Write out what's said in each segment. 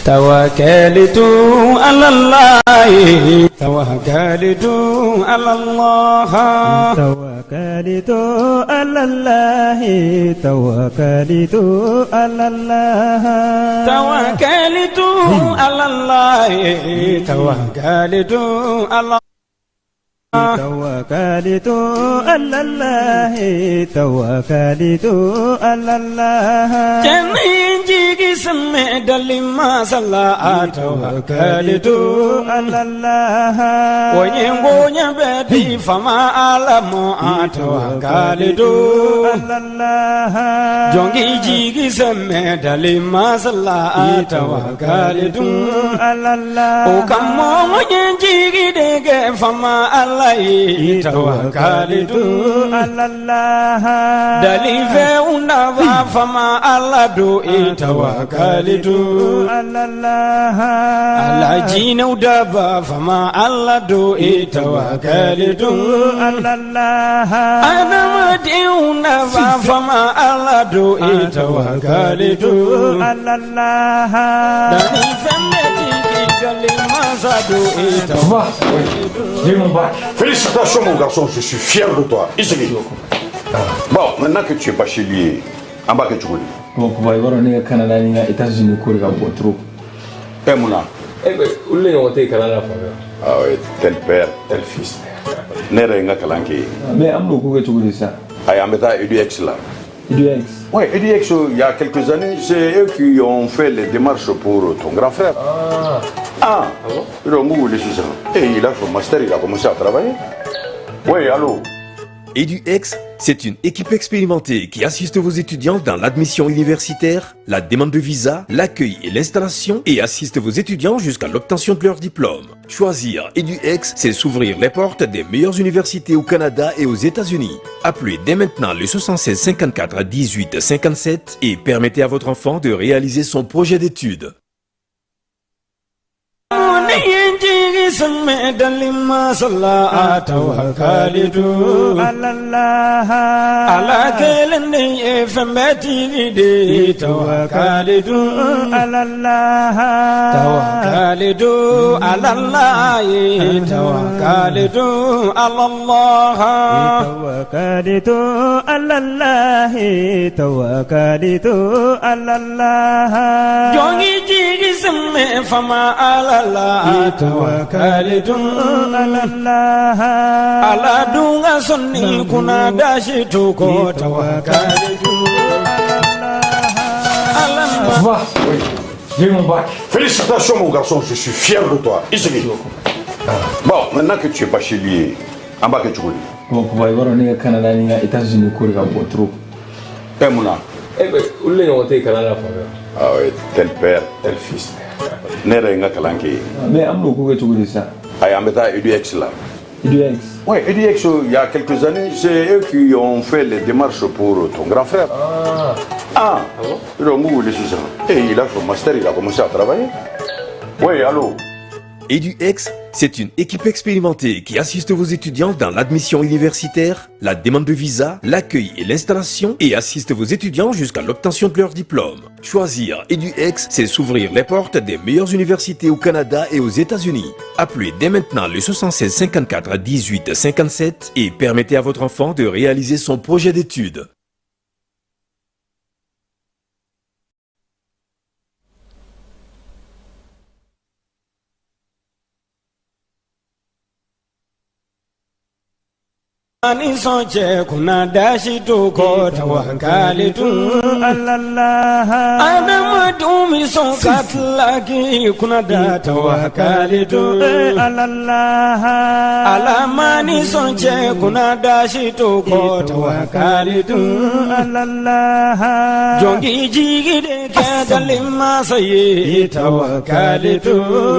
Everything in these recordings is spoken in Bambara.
توكلت على الله توكلت على الله توكلت على الله توكلت على الله توكلت على الله توكلت على توكلت على الله توكلت على الله جنينجي سمع دلما صلى توكلت على الله وينغونيا بدي فما علم توكلت على الله جونجي سمع دلما صلى توكلت على الله وكم ينجي دك فما علم توكلت على الله دليفه ونبا فما على دوئي توكلت على الله على جين ودبا فما على دوئي توكلت على الله أنا مدين ونبا فما على دوئي توكلت على الله دليفه Félicitations mon garçon, je suis fier de toi. Bon, maintenant que tu es bachelier, en bas que tu connais. Bon, pour voir on est Canada, on est États-Unis, on est trop. Eh mouna. Eh ben, où est-ce qu'on est Canada? Ah oui, tel père, tel fils. Nérenga kalanké. Mais on peut que tu connais ça. Ah, on met à EduX là. EduX. Oui, EduX, il y a quelques années, c'est eux qui ont fait les démarches pour ton grand frère. Ah bon? Et il a fait master, il a commencé à travailler. Oui, allô? EduX, c'est une équipe expérimentée qui assiste vos étudiants dans l'admission universitaire, la demande de visa, l'accueil et l'installation et assiste vos étudiants jusqu'à l'obtention de leur diplôme. Choisir EduX, c'est s'ouvrir les portes des meilleures universités au Canada et aux États-Unis. Appelez dès maintenant le 76 54 18 57 et permettez à votre enfant de réaliser son projet d'études. سمع دلما صلى توكلت على الله على كلني فمتي دي توكلت على الله توكلت على الله توكلت على الله توكلت على الله توكلت على الله جوني جيجي سمع فما على الله توكلت على الله على دونغا سني كنا داشي توكو توكلت على الله. Oui, j'ai mon bac. Félicitations mon garçon, je suis fier de toi. Bon, maintenant que tu es bachelier, en bas que tu connais. Bon, pour voir on est Canada, on est États-Unis, on est trop. Eh mouna. Eh ben, où est-ce qu'on est Canada? Ah oui, tel père, tel fils. Nérenga kalanké. Mais on peut que tu connais ça. Ah, on met à EduX là. EduX. Oui, EduX, il y a quelques années, c'est eux qui ont fait les démarches pour ton grand frère. Ah bon? Et il a fait master, il a commencé à travailler. Oui, allô? EduX, c'est une équipe expérimentée qui assiste vos étudiants dans l'admission universitaire, la demande de visa, l'accueil et l'installation et assiste vos étudiants jusqu'à l'obtention de leur diplôme. Choisir EduX, c'est s'ouvrir les portes des meilleures universités au Canada et aux États-Unis. Appelez dès maintenant le 76 54 18 57 et permettez à votre enfant de réaliser son projet d'études. Ani sonche kuna dashi toko tawakalitu على الله Adama dumi son katlaki kuna da tawakalitu على الله Alamani sonche kuna dashi toko tawakalitu على الله Jongi jigi de kadalima sayi tawakalitu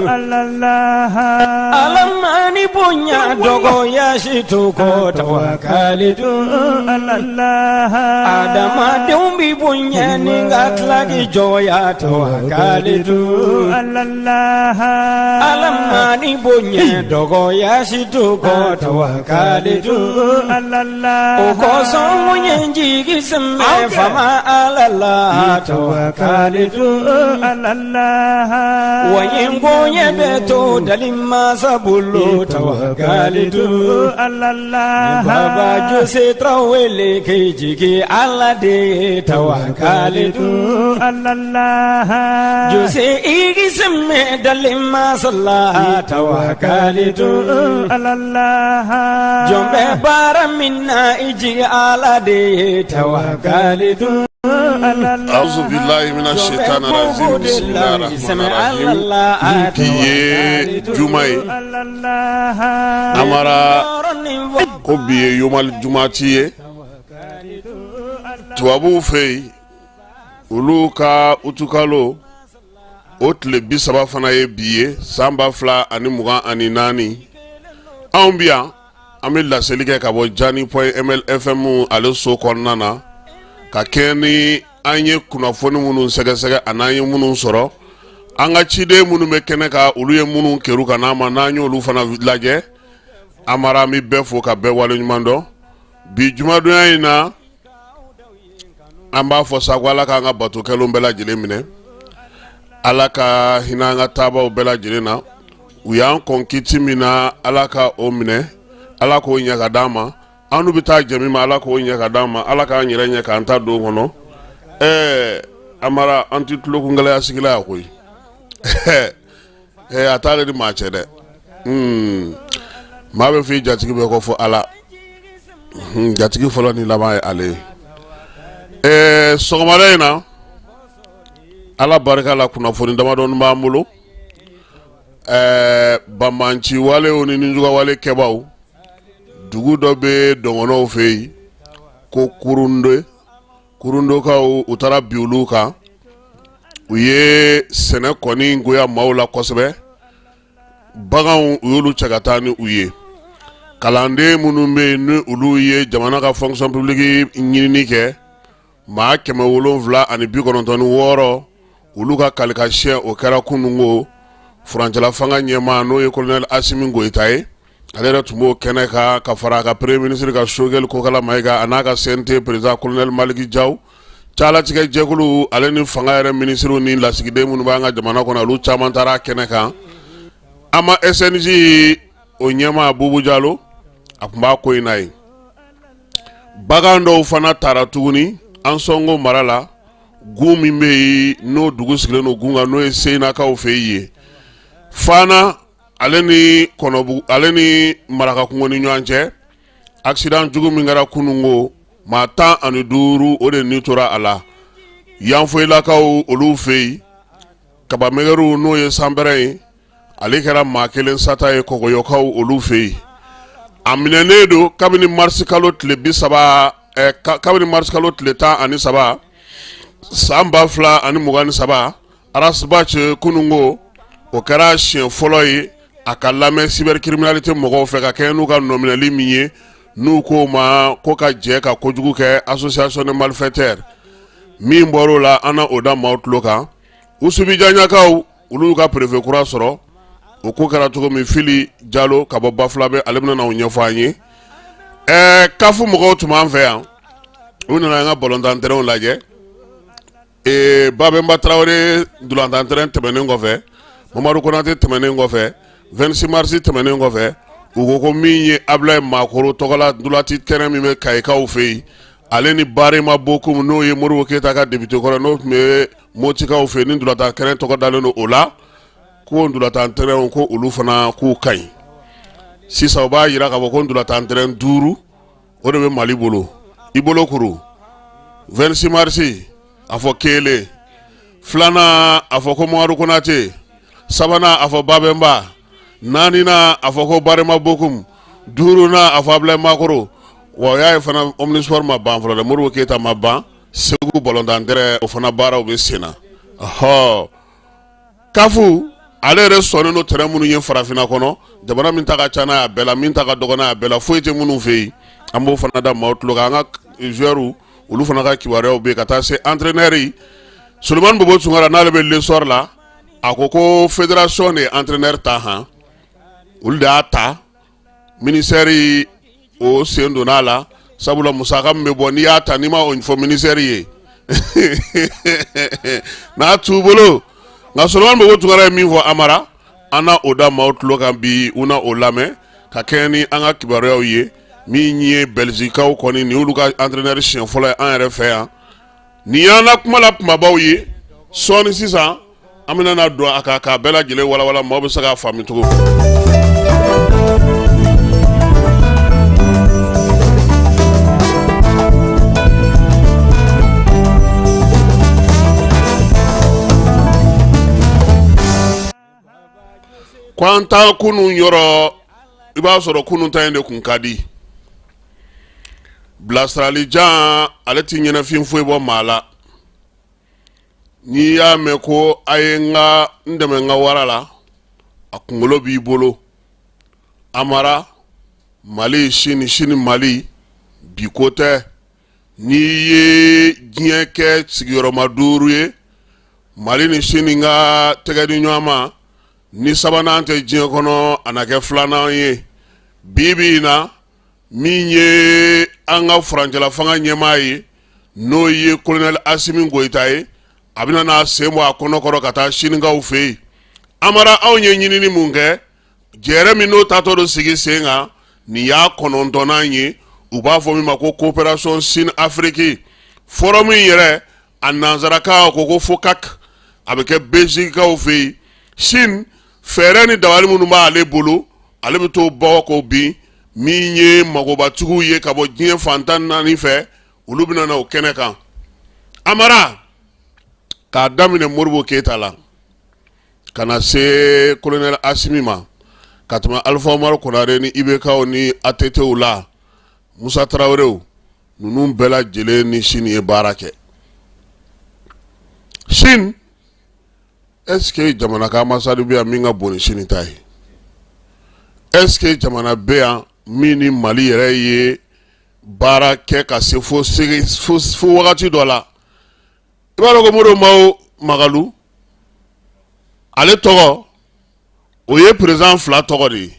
على الله Alamani munya dogo yashitu ko tawakkalitu adama dumbi bunya ningatlagi joya tawakkalitu alamani bunya dogo yashitu ko tawakkalitu ukoso munya jigi semme fama alala tawakkalitu wayengo yebeto dalimma sabulu tawakkalitu baba jose trawele kejiki alla de tawakkalitu jose igisme dalimma salla tawakkalitu jombe bara minna iji alla de tawakkalitu أعوذ بالله من الشيطان الرجيم بسم الله الرحمن الرحيم كي جمعي أمرا كبي يوم الجمعة توابو في uluka utukalo otle bisaba fana ye biye samba fla ani mugan ani nani ambia amil la selike kabo jani.mlfm ale so konnana ka keni anye kunafoni munun sɛgɛsɛgɛ ananye munun sɔrɔ an ka ciden munun bɛ kɛnɛ ka olu ye munun keru ka nama n'an y'olu fana lajɛ amara mi bɛɛ fo ka bɛɛ wale ɲuman dɔn bi jumadonya in na an b'a fɔ sago ala k'an ka bato kɛlenw bɛɛ lajɛlen minɛ ala ka hinɛ an ka taabaw bɛɛ lajɛlen na u y'an kɔn kiti min na ala ka o minɛ ala k'o ɲɛ ka d'an ma anu bi taa jami ma ala k'o ɲɛ ka d'an ma ala k'an yɛrɛ ɲɛ k'an ta don kɔnɔ amara an ti tulo kungɛlɛya sigila ya koyi a t'ale di maa cɛ dɛ maa bɛ f'i jatigi bɛ kɔ fɔ ala jatigi fɔlɔ ni laban ye ale ye sɔgɔmada in na ala barika la kunnafoni damadɔni b'an bolo bamanci walew ni ninjuga wale kɛbaw dugu dɔ bɛ dɔngɔnɔw fɛ yen ko kurundokaw u taara bi olu kan u ye sɛnɛ kɔni goya maaw la kosɛbɛ baganw u y'olu cɛ ka taa ni u ye kalanden minnu bɛ yen ni olu ye jamana ka fonction publique ɲinini kɛ maa 796 olu ka kalikasiyɛn o kɛra kunungo furancɛla fanga ɲɛmaa n'o ye colonel Asimi Goyita ye ale yɛrɛ tun b'o kɛnɛ kan ka fara a ka premier ministre ka Sogɛl Kokala Mayiga a n'a ka CNT président colonel Maliki Jaw calatigɛ jɛkulu ale ni fanga yɛrɛ ministre ni lasigiden minnu b'an ka jamana kɔnɔ olu caman taara kɛnɛ kan an ma SNJ o ɲɛmaa Bubu Jalo a tun b'a ko in na ye bagan dɔw fana taara tuguni an sɔngo mara la gun min bɛ yen n'o dugu sigilen don gun kan n'o ye Seyinakaw fɛ yen ye fana ale ni maraka kungo ni ɲɔgɔn cɛ accident jugu min kɛra kunungo maa 15 o de ni tora a la yanfoyilakaw olu fɛ yen kabamɛgɛriw n'o ye sanbɛrɛ ye ale kɛra maa 1 sata ye kɔgɔyɔkaw olu fɛ yen a minɛnen don kabini marisi kalo tile 10 ani 3 san 2023 arasibace kunungo o kɛra siɲɛ fɔlɔ ye a ka lamɛn cybercriminalité mɔgɔw fɛ ka kɛ n'u ka nɔminɛli min ye n'u ko ma ko ka jɛ ka kojugu kɛ association de malfaiteurs min bɔr'o la an na o da maaw tulo kan usubijanɲakaw olu y'u ka préfet kura sɔrɔ o ko kɛra cogo min Fili Jalo ka bɔ Bafulabe ale bɛna n'o ɲɛfɔ an ye kafu mɔgɔw tun b'an fɛ yan u nana an ka balontan terrainw lajɛ Babemba Traoré dolantan terrain tɛmɛnen kɔfɛ Mamadu Konate tɛmɛnen kɔfɛ 26 mars tɛmɛnen kɔfɛ u ko ko min ye Ablaye Makoro tɔgɔla dulati kɛnɛ min bɛ Kayikaw fɛ yen ale ni Barema Bokum n'o ye Modibo Keyita ka député kɔrɔ n'o tun bɛ Motikaw fɛ yen ni dulatan kɛnɛ tɔgɔ dalen don o la ko dulatan terrainw ko olu fana k'u ka ɲi sisan u b'a jira k'a fɔ ko dulatan terrain 5 o de bɛ Mali bolo i bolo kuru 26 mars a fɔ kelen filanan a fɔ ko Mamadu Konate sabanan a fɔ Babemba naaninan a fɔ ko Barema Bokum duurunan a fɔ Ablaye Makoro wa o y'a ye fana omnisport ma ban fɔlɔ dɛ Modibo Keyita ma ban Segu balontan terrain o fana baaraw bɛ sen na kafu ale yɛrɛ sɔnnen no terrain minnu ye farafina kɔnɔ jamana min ta ka ca n'a y'a bɛɛ la min ta ka dɔgɔ n'a y'a bɛɛ la foyi tɛ minnu fɛ yen an b'o fana da maaw tulo kan an ka joueurs olu fana ka kibaruyaw bɛ yen ka taa se entraîneur yi Sulemani Bobo Tunkara n'ale bɛ l'essor la a ko fédération de ye entraîneur ta han olu de y'a ta ministère yi o sen donn'a la sabula musaka min bɛ bɔ n'i y'a ta n'i ma o fɔ ministère ye n'a t'u bolo nka Sulemani Bobo Tunkara ye min fɔ Amara an na o da maaw tulo kan bi u na o lamɛn ka kɛɲɛ ni an ka kibaruyaw ye min ye Belgicaw kɔni ni olu ka entraîneur siɲɛ fɔlɔ ye an yɛrɛ fɛ yan nin y'an ka kuma la kumabaw ye sɔɔni sisan an bɛna na don a kan k'a bɛɛ lajɛlen walawala maaw bɛ se k'a faamu cogo min. K'an ta kunun yɔrɔ i b'a sɔrɔ kunun ta in de kun ka di bilasiralijan ale ti ɲɛnafin foyi bɔ maa la n'i y'a mɛn ko a ye n dɛmɛ n ka wara la a kunkolo b'i bolo Amara Mali sini Mali bi ko tɛ n'i ye diɲɛ kɛ sigiyɔrɔma 5 ye Mali ni sini ka tɛgɛ di ɲɔgɔn ma ni sabanan tɛ diɲɛ kɔnɔ a na kɛ filanan ye bi na min ye an ka furancɛla fanga ɲɛmaa ye n'o ye colonel Asimi Goyita ye a bɛna n'a sen bɔ a kɔnɔkɔrɔ ka taa sinikaw fɛ yen Amara anw ye ɲinini mun kɛ jɛrɛ min n'o tatɔ do sigi sen kan nin y'a 9nan ye u b'a fɔ min ma ko coopération Sine Afrique forum yɛrɛ a nanzarakan ko FOCAC a bɛ kɛ Belgicaw fɛ yen Sine fɛɛrɛ ni dabali minnu b'ale bolo ale bɛ t'o bɔ k'o bin min ye magobatigiw ye ka bɔ diɲɛ fantan 4 fɛ olu bɛna na o kɛnɛ kan Amara k'a daminɛ Modibo Keyita la ka na se colonel Asimi ma ka tɛmɛ Alpha Umaru Konare ni IBKw ni ATTw la Musa Tarawelew ninnu bɛɛ lajɛlen ni Sine ye baara kɛ Sine est-ce que jamana ka ambassadeur bɛ yan min ka bon ni Sine ta ye est-ce que jamana bɛ yan min ni Mali yɛrɛ ye baara kɛ ka se fo wagati dɔ la i b'a dɔn ko Modibo Mawo Magalu ale tɔgɔ o ye président 2 tɔgɔ de ye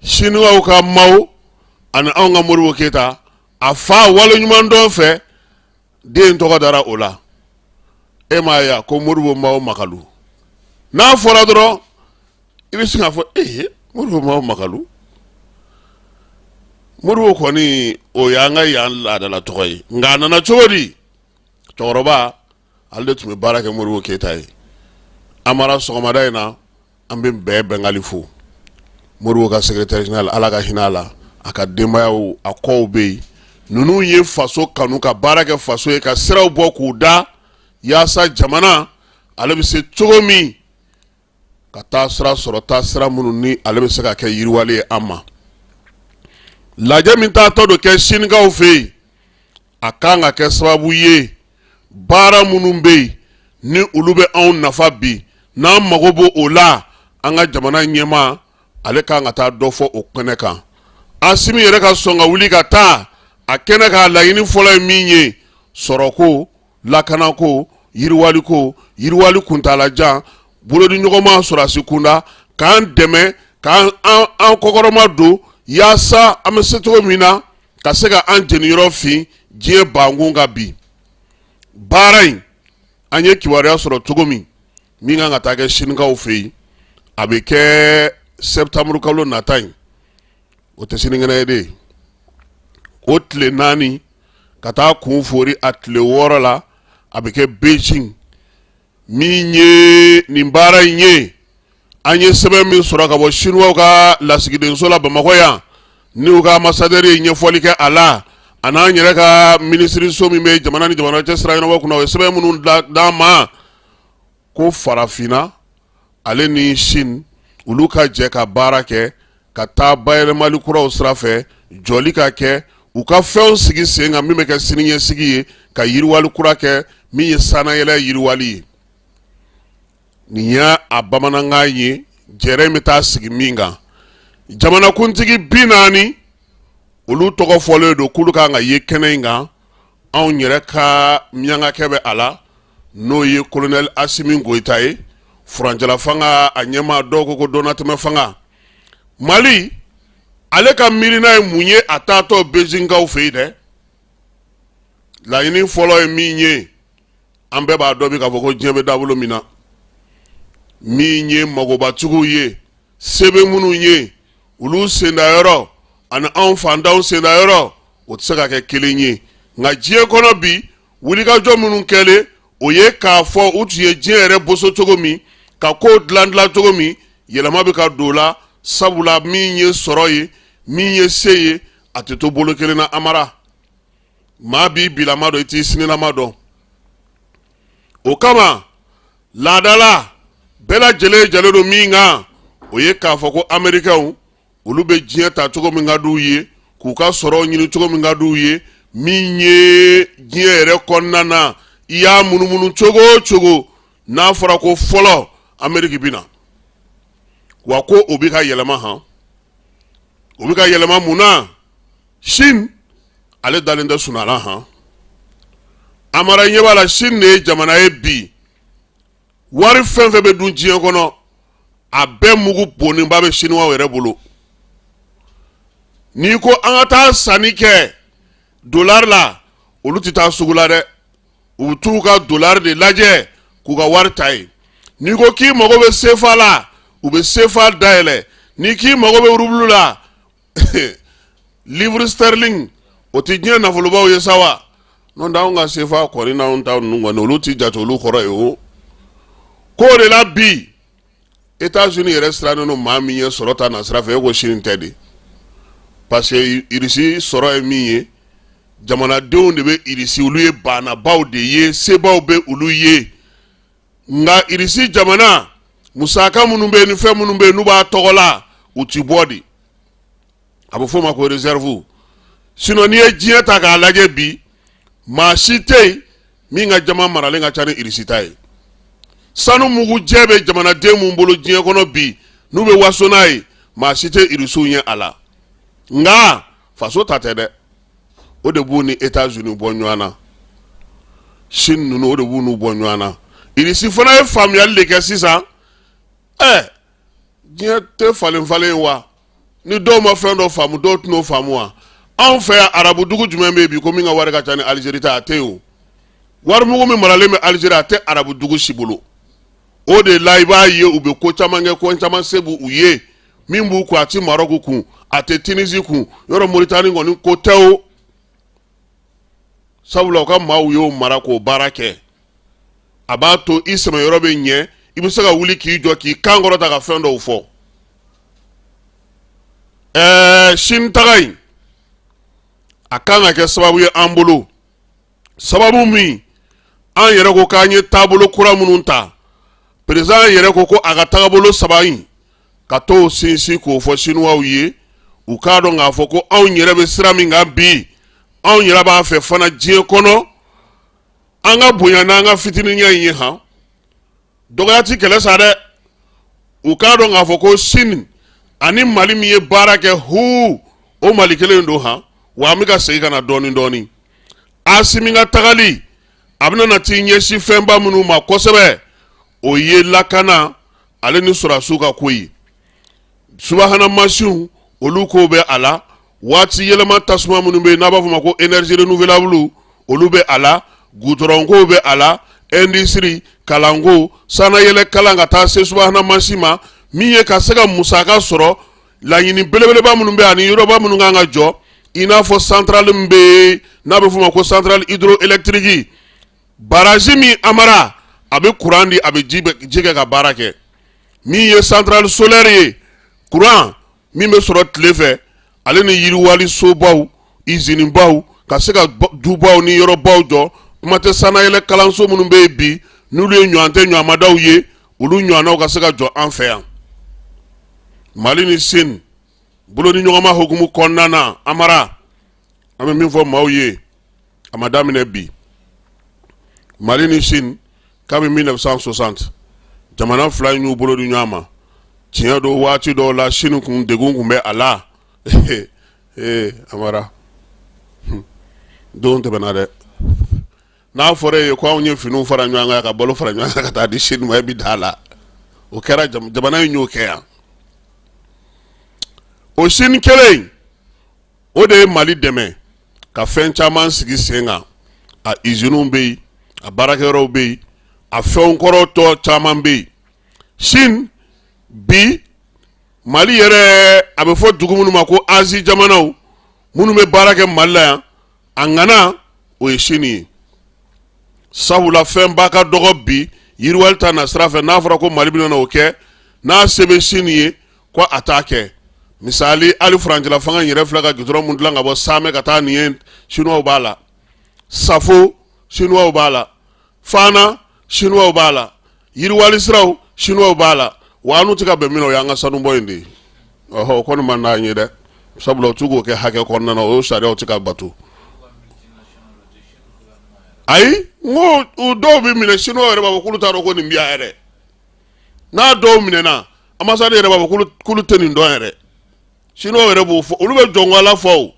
Siniwaw ka Mawo ani anw ka Modibo Keyita a fa waleɲuman dɔn fɛ den tɔgɔ dara o la e m'a ye ko Modibo Mawo Magalu n'a fɔra dɔrɔn i bɛ se k'a fɔ Modibo Mawo Magalu Modibo kɔni o y'an ka yan laadala tɔgɔ ye nka a nana cogo di cɛkɔrɔba ale de tun bɛ baara kɛ Modibo Keyita ye Amara sɔgɔmada in na an bɛ bɛɛ Bɛngali fo Modibo ka secrétaire général Ala ka hinɛ a la a ka denbayaw a kɔw bɛ yen ninnu ye faso kanu ka baara kɛ faso ye ka siraw bɔ k'u da yaasa jamana ale bɛ se cogo min ka taa sira sɔrɔ taa sira minnu ni ale bɛ se ka kɛ yiriwali ye an ma lajɛ min taatɔ do kɛ Sinikaw fɛ yen a kan ka kɛ sababu ye baara minnu bɛ yen ni olu bɛ anw nafa bi n'an mago b'o o la an ka jamana ɲɛmaa ale kan ka taa dɔ fɔ o kɛnɛ kan Asimi yɛrɛ ka sɔn ka wuli ka taa a kɛnɛ kan laɲini fɔlɔ ye min ye sɔrɔko lakanako yiriwaliko yiriwali kuntalajan bolodi ɲɔgɔnma sɔrɔsi kunda k'an dɛmɛ k'an kɔkɔrɔma don yaasa an bɛ se cogo min na ka se ka an jeniyɔrɔ fin diɲɛ bankun ka bi baara in an ye kibaruya sɔrɔ cogo min kan ka taa kɛ Sinikaw fɛ yen a bɛ kɛ septembre kalo nata in o tɛ sinikɛnɛ ye de o tile 4 ka taa kun fori a tile 6 la a bɛ kɛ Beijing min ye nin baara in ye an ye sɛbɛn min sɔrɔ ka bɔ Siniwaw ka lasigidenso la Bamakɔ yan ni u ka ambassadeur ye ɲɛfɔli kɛ a la a n'an yɛrɛ ka ministiriso min bɛ jamana ni jamana cɛ sira ɲɛnabɔ kunna o ye sɛbɛn minnu d'an ma ko farafinna ale ni Sine olu ka jɛ ka baara kɛ ka taa bayɛlɛmali kuraw sira fɛ jɔli ka kɛ u ka fɛnw sigi sen kan min bɛ kɛ siniɲɛsigi ye ka yiriwali kura kɛ min ye sanayɛlɛ yiriwali ye niya a bamananga ye jere mi taa sigi min kan jamana kuntigi 40 olu tɔgɔ fɔlen do kulu kan ka ye kɛnɛ in kan anw yɛrɛ ka miyankakɛ bɛ a la n'o ye colonel Asimi Goita ye furancɛla fanga a ɲɛma dɔw ko Donatɛmɛ fanga Mali ale ka miirina ye mun ye a taatɔ Beijingaw fɛ yen dɛ laɲini fɔlɔ ye min ye an bɛɛ b'a dɔn bi k'a fɔ ko diɲɛ bɛ dabolo min na min ye magobatigiw ye sebe minnu ye olu sendayɔrɔ ani anw fantanw sendayɔrɔ o tɛ se ka kɛ kelen ye nka diɲɛ kɔnɔ bi wulikajɔ minnu kɛlen o ye k'a fɔ u tun ye diɲɛ yɛrɛ boso cogo min ka ko dilan cogo min yɛlɛma bɛ ka don o la sabula min ye sɔrɔ ye min ye se ye a tɛ to bolo kelen na amara maa b'i bilama dɔn i t'i sinilama dɔn o kama laadala bɛɛ lajɛlen jalen don min kan o ye k'a fɔ ko Amɛrikɛnw olu bɛ diɲɛ ta cogo min ka d'u ye k'u ka sɔrɔ ɲini cogo min ka d'u ye min ye diɲɛ yɛrɛ kɔnɔna na i y'a munumunu cogo o cogo n'a fɔra ko fɔlɔ Amɛriki bɛ na wa ko o bɛ ka yɛlɛma han o bɛ ka yɛlɛma mun na Chine ale dalen tɛ sunala han amara ɲɛ b'a la Chine de ye jamana ye bi wari fɛn fɛn bɛ dun diɲɛ kɔnɔ a bɛɛ mugu bonnenba bɛ Chinois yɛrɛ bolo n'i ko an ka taa sanni kɛ dollar la olu tɛ taa sugu la dɛ u bɛ t'u ka dollar de lajɛ k'u ka wari ta ye n'i ko k'i mago bɛ CFA la u bɛ CFA dayɛlɛ n'i k'i mago bɛ rublu la livre sterling o tɛ diɲɛ nafolobaw ye sa wa n'o tɛ anw ka CFA kɔni n'anw ta ninnu kɔni olu tɛ jate olu kɔrɔ ye o k'o de la bi États-Unis yɛrɛ sirannen don maa min ye sɔrɔ ta na sira fɛ e ko Chine tɛ de parce que irisi sɔrɔ ye min ye jamanadenw de bɛ irisi olu ye banabaw de ye sebaw bɛ olu ye nka irisi jamana musaka minnu bɛ yen ni fɛn minnu bɛ yen n'u b'a tɔgɔ la u ti bɔ de a bɛ fɔ o ma ko réserve sinon n'i ye diɲɛ ta k'a lajɛ bi maa si tɛ yen min ka jama maralen ka ca ni irisi ta ye sanu mugu jɛ bɛ jamanaden mun bolo diɲɛ kɔnɔ bi n'u bɛ waso n'a ye maa si tɛ irisiw ɲɛ a la nka faso ta tɛ dɛ o de b'u ni États-Unis bɔ ɲɔgɔn na Chine ninnu o de b'u n'u bɔ ɲɔgɔn na irisi fana ye faamuyali de kɛ sisan diɲɛ tɛ falen falen wa ni dɔw ma fɛn dɔ faamu dɔw tɛn'o faamu wa anw fɛ yan arabu dugu jumɛn bɛ yen bi ko min ka wari ka ca ni Algérie ta a tɛ yen o wari mugu min maralen bɛ Algérie a tɛ arabu dugu si bolo o de la i b'a ye u bɛ ko caman kɛ ko caman se b'u ye min b'u kun a tɛ Maroc kun a tɛ Tunisie kun yɔrɔ Mauritanie kɔni ko tɛ o sabula u ka maaw y'o mara k'o baara kɛ a b'a to i sɛmɛyɔrɔ bɛ ɲɛ i bɛ se ka wuli k'i jɔ k'i kan kɔrɔta ka fɛn dɔw fɔ Chine taga in a kan ka kɛ sababu ye an bolo sababu min an yɛrɛ ko k'an ye taabolo kura minnu ta président yɛrɛ ko a ka taabolo saba in ka t'o sinsin k'o fɔ Chinois ye u k'a dɔn k'a fɔ ko anw yɛrɛ bɛ sira min kan bi anw yɛrɛ b'a fɛ fana diɲɛ kɔnɔ an ka bonya n'an ka fitininya in ye han dɔgɔya ti kɛlɛ sa dɛ u k'a dɔn k'a fɔ ko Chine ani Mali min ye baara kɛ o Mali kelen don han wa an bɛ ka segin ka na dɔɔni dɔɔni Asimi ka tagali a bɛna na t'i ɲɛsin fɛnba minnu ma kosɛbɛ o ye lakana ale ni sɔrɔdasiw ka ko ye subahana mansinw olu ko bɛ a la waati yɛlɛma tasuma minnu bɛ yen n'a b'a fɔ ma ko énergie renouvelable olu bɛ a la goudron ko bɛ a la industrie kalanko sanayɛlɛ kalan ka taa se subahana mansin ma min ye ka se ka musaka sɔrɔ laɲini belebeleba minnu bɛ ani yɔrɔba minnu kan ka jɔ i n'a fɔ centrale min bɛ n'a bɛ fɔ ma ko centrale hydroélectrique barrage min amara a bɛ courant di a bɛ ji kɛ ka baara kɛ min ye centrale solaire ye courant min bɛ sɔrɔ tile fɛ ale ni yiriwali sobaw usine baw ka se ka dubaw ni yɔrɔbaw jɔ kuma tɛ sanayɛlɛ kalanso minnu bɛ yen bi n'olu ye ɲɔgɔn tɛ ɲɔgɔnmadaw ye olu ɲɔgɔnnaw ka se ka jɔ an fɛ yan Mali ni Chine bolo ni ɲɔgɔnma hukumu kɔnɔna na amara an bɛ min fɔ maaw ye a ma daminɛ bi Mali ni Chine kabini 1960 jamana fila y'u bolo di ɲɔgɔn ma tiɲɛ do waati dɔw la Chine kun degun kun bɛ a la Amara don tɛmɛna dɛ n'a fɔra ye ko anw ye finiw fara ɲɔgɔn kan ka balo fara ɲɔgɔn kan ka taa di Chine ma e bi da la o kɛra jamana in y'o kɛ yan o Chine kelen o de ye Mali dɛmɛ ka fɛn caman sigi sen kan a usines bɛ yen a baarakɛyɔrɔw bɛ yen a fɛnw kɔrɔtɔ caman bɛ yen Chine bi Mali yɛrɛ a bɛ fɔ dugu minnu ma ko Asie jamanaw minnu bɛ baara kɛ Mali la yan a ŋana o ye Chine ye sabula fɛn ba ka dɔgɔ bi yiriwali ta na sira fɛ n'a fɔra ko Mali bɛna o kɛ n'a se bɛ Chine ye ko a t'a kɛ misali hali furancɛla fanga yɛrɛ filɛ ka gudɔrɔn mun dilan ka bɔ Samɛ ka taa nin ye Chinois b'a la Safo Chinois b'a la Fana Chinois b'a la yiriwali siraw Chinois b'a la wa anu tɛ ka bɛn min na o y'an ka sanubɔ in de ye o kɔni man d'an ye dɛ sabula o t'u k'o kɛ hakɛ kɔnɔna na o sariyaw tɛ ka bato ayi n ko o dɔw bɛ minɛ Chinois yɛrɛ b'a fɔ k'olu t'a dɔn ko nin bɛ yan yɛrɛ n'a dɔw minɛna ambasade yɛrɛ b'a fɔ k'olu tɛ nin dɔn yɛrɛ Chinois yɛrɛ b'o fɔ olu bɛ jɔnwala fɔ o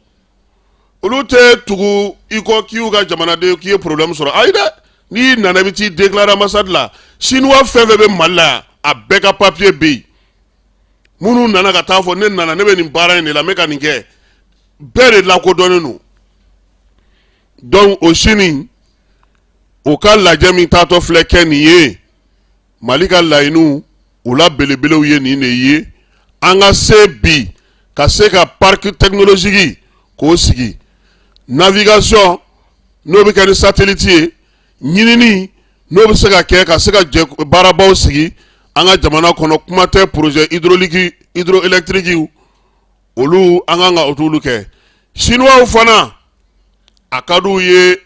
olu tɛ tugu i kɔ k'i y'u ka jamanaden k'i ye problème sɔrɔ ayi dɛ n'i nana i bɛ t'i déclarer ambassade la Chinois fɛn fɛn bɛ Mali la yan a bɛɛ ka papier bɛ yen minnu nana ka taa fɔ ne nana ne bɛ nin baara in de la n bɛ ka nin kɛ bɛɛ de lakodɔnnen don donc o Chine o ka lajɛ min taatɔ filɛ kɛ nin ye Mali ka laɲiniw u la belebelew ye nin de ye an ka se bi ka se ka parc technologique k'o sigi navigation n'o bɛ kɛ ni satellite ye ɲinini n'o bɛ se ka kɛ ka se ka baarabaw sigi an ka jamana kɔnɔ kuma tɛ projet hydroélectrique olu an kan ka o t'olu kɛ Chinois fana a ka d'u ye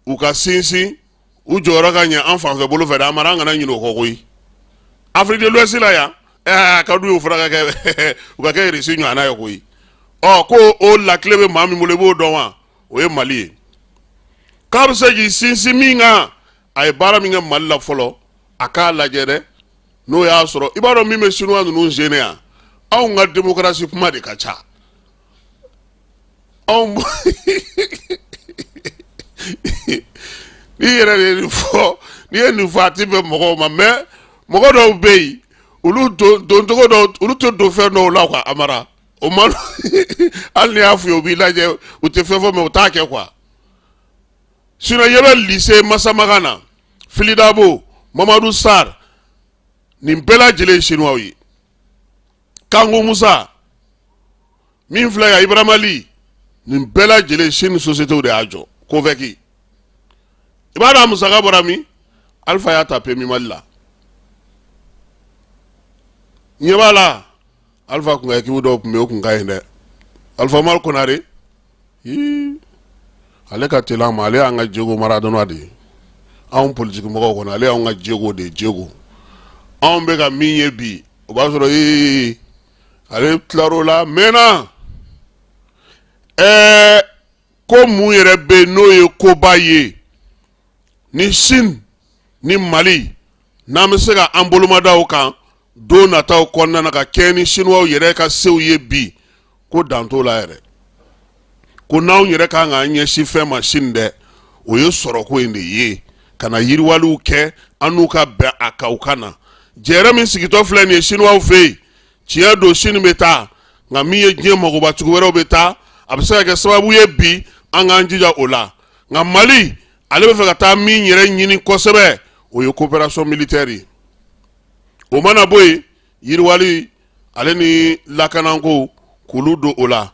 u ka sinsin u jɔyɔrɔ ka ɲɛ an fanfɛ bolo fɛ dɛ Amara an kana ɲinɛ o kɔ koyi Afrique de l'Ouest la yan a ka d'u ye u fana ka kɛ u ka kɛ Russie ɲɔgɔnna ye koyi ko o lakile bɛ maa min bolo i b'o dɔn wa o ye Mali ye k'a bɛ se k'i sinsin min kan a ye baara min kɛ Mali la fɔlɔ a k'a lajɛ dɛ n'o y'a sɔrɔ i b'a dɔn min bɛ Chinois ninnu gêner yan anw ka démocratie kuma de ka ca anw n'i yɛrɛ de ye nin fɔ n'i ye nin fɔ a ti bɛn mɔgɔw ma mais mɔgɔ dɔw bɛ yen olu doncogo dɔw olu tɛ don fɛn dɔw la quoi Amara o ma hali ni y'a f'u ye u b'i lajɛ u tɛ fɛn fɔ mais u t'a kɛ quoi sinon i bɛ lycée Masamaga na Fili Dabo Mamadou Sarr nin bɛɛ lajɛlen ye Chinois ye Kango Musa min filɛ yan Ibrahima Ly nin bɛɛ lajɛlen Chine société de y'a jɔ Covec i b'a dɔn a musaka bɔra min Alpha y'a tapé min Mali la ɲɛ b'a la Alpha kun ka équipe dɔw kun bɛ o kun ka ɲi dɛ Alpha Umaru Konare ale ka teli an ma ale y'an ka Diego Maradona de ye anw politique mɔgɔw kɔnɔ ale y'anw ka Diego de ye Diego anw bɛ ka min ye bi o b'a sɔrɔ ale tilar'o la mɛnna ko mun yɛrɛ bɛ yen n'o ye koba ye ni Chine ni Mali n'an bɛ se ka an bolomada o kan don nataw kɔnɔna na ka kɛ ni Chinois yɛrɛ ka sew ye bi ko dan t'o la yɛrɛ ko n'anw yɛrɛ kan k'an ɲɛsin fɛn ma Chine dɛ o ye sɔrɔko in de ye ka na yiriwaliw kɛ an n'u ka bɛn a kan u ka na jɛrɛ min sigitɔ filɛ nin ye Chinois fɛ yen tiɲɛ don Chine bɛ taa nka min ye diɲɛ magobatigi wɛrɛw bɛ taa a bɛ se ka kɛ sababu ye bi an k'an jija o la nka Mali ale bɛ fɛ ka taa min yɛrɛ ɲini kosɛbɛ o ye coopération militaire ye o mana bɔ yen yiriwali ale ni lakanako k'olu don o la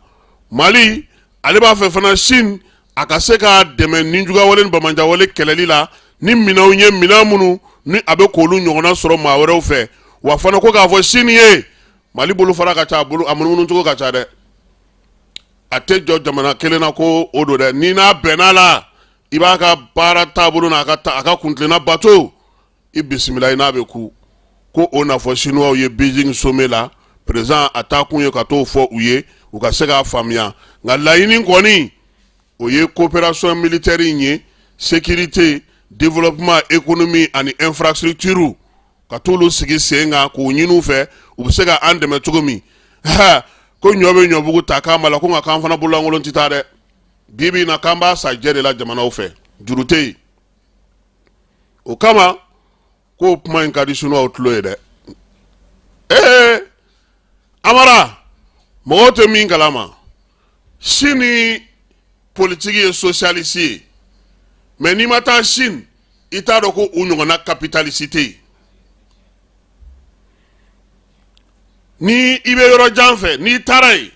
Mali ale b'a fɛ fana Chine a ka se ka dɛmɛ ninjugawale ni bamanjawale kɛlɛli la ni minɛnw ye minɛn minnu ni a bɛ k'olu ɲɔgɔnna sɔrɔ maa wɛrɛw fɛ wa fana ko k'a fɔ Chine ye Mali bolofara ka ca a munumunu cogo ka ca dɛ a tɛ jɔ jamana kelen na ko o don dɛ ni n'a bɛnna la i b'a ka baara taabolo n'a a ka kuntilenna bato i bisimila i n'a bɛ ku ko o na fɔ Chinois ye Beijing sommet la président a taa kun ye ka t'o fɔ u ye u ka se k'a faamuya nka laɲini kɔni o ye coopération militaire in ye sécurité développement économie ani infrastructure ka t'olu sigi sen kan k'u ɲini u fɛ u bɛ se ka an dɛmɛ cogo min ko ɲɔ bɛ ɲɔbugu ta k'a ma la ko nka k'an fana bololankolon tɛ taa dɛ bi bi in na k'an b'a sa jɛ de la jamanaw fɛ juru tɛ yen o kama k'o kuma in ka di sinuwaw tulo ye dɛ Amara mɔgɔw tɛ min kalama Chine politiki ye socialiste ye mais n'i ma taa Chine i t'a dɔn ko u ɲɔgɔnna capitaliste tɛ yen ni i bɛ yɔrɔ jan fɛ n'i taara yen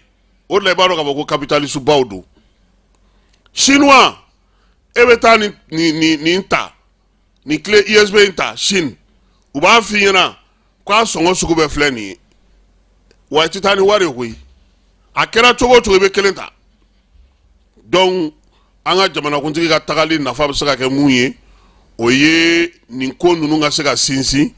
o de la i b'a dɔn k'a fɔ ko capitaliste baw don Chinois e bɛ taa nin ta nin clé USB in ta Chine u b'a f'i ɲɛna k'a sɔngɔ sugu bɛɛ filɛ nin ye wa i tɛ taa ni wari ye koyi a kɛra cogo o cogo i bɛ kelen ta donc an ka jamanakuntigi ka tagali nafa bɛ se ka kɛ mun ye o ye nin ko ninnu ka se ka sinsin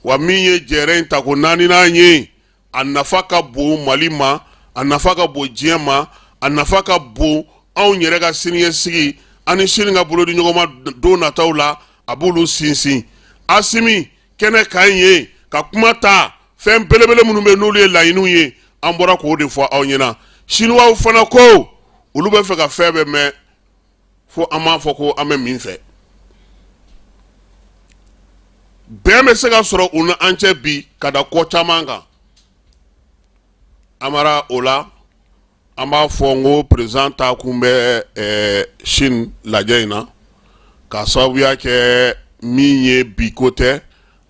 wa min ye jɛrɛ in ta ko naaninan ye a nafa ka bon Mali ma a nafa ka bon diɲɛ ma a nafa ka bon anw yɛrɛ ka siniɲɛsigi ani sini ka bolo di ɲɔgɔn ma don nataw la a b'olu sinsin Asimi kɛnɛ kan ye ka kuma ta fɛn belebele minnu bɛ n'olu ye laɲiniw ye an bɔra k'o de fɔ aw ɲɛna Chinois fana ko olu bɛ fɛ ka fɛn bɛɛ mɛn fo an b'a fɔ ko an bɛ min fɛ bɛn bɛ se ka sɔrɔ u ni an cɛ bi ka da kɔ caman kan Amara o la an b'a fɔ n ko président ta kun bɛ Chine lajɛ in na ka sababuya kɛ min ye bi ko tɛ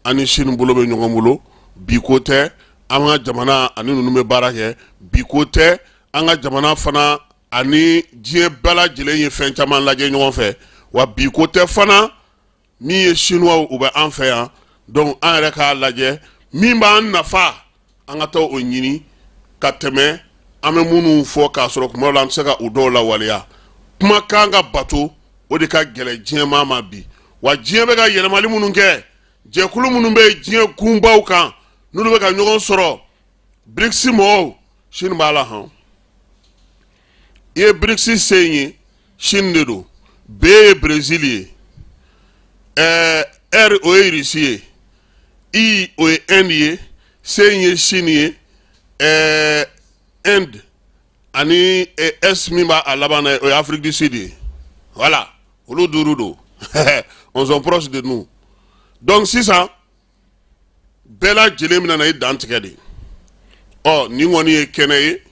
ani Chine bolo bɛ ɲɔgɔn bolo bi ko tɛ an ka jamana ani ninnu bɛ baara kɛ bi ko tɛ an ka jamana fana ani diɲɛ bɛɛ lajɛlen ye fɛn caman lajɛ ɲɔgɔn fɛ wa bi ko tɛ fana min ye Chinois u bɛ an fɛ yan donc an yɛrɛ k'a lajɛ min b'an nafa an ka taa o ɲini ka tɛmɛ an bɛ minnu fɔ k'a sɔrɔ kuma dɔw la an tɛ se ka u dɔw lawaleya kuma kan ka bato o de ka gɛlɛn diɲɛmaa ma bi wa diɲɛ bɛ ka yɛlɛmali minnu kɛ jɛkulu minnu bɛ diɲɛ kunbaw kan n'olu bɛ ka ɲɔgɔn sɔrɔ BRICS mɔgɔw Chine b'a la han i ye BRICS sen ye Chine de don B ye Brésil ye R o ye Russie ye I o ye Inde ye C ye Chine ye Inde ani S min b'a laban na o ye Afrique du Sud ye voilà olu duuru don on sont proches de nous donc sisan bɛɛ lajɛlen bɛna na i dan tigɛ de nin kɔni ye kɛnɛ ye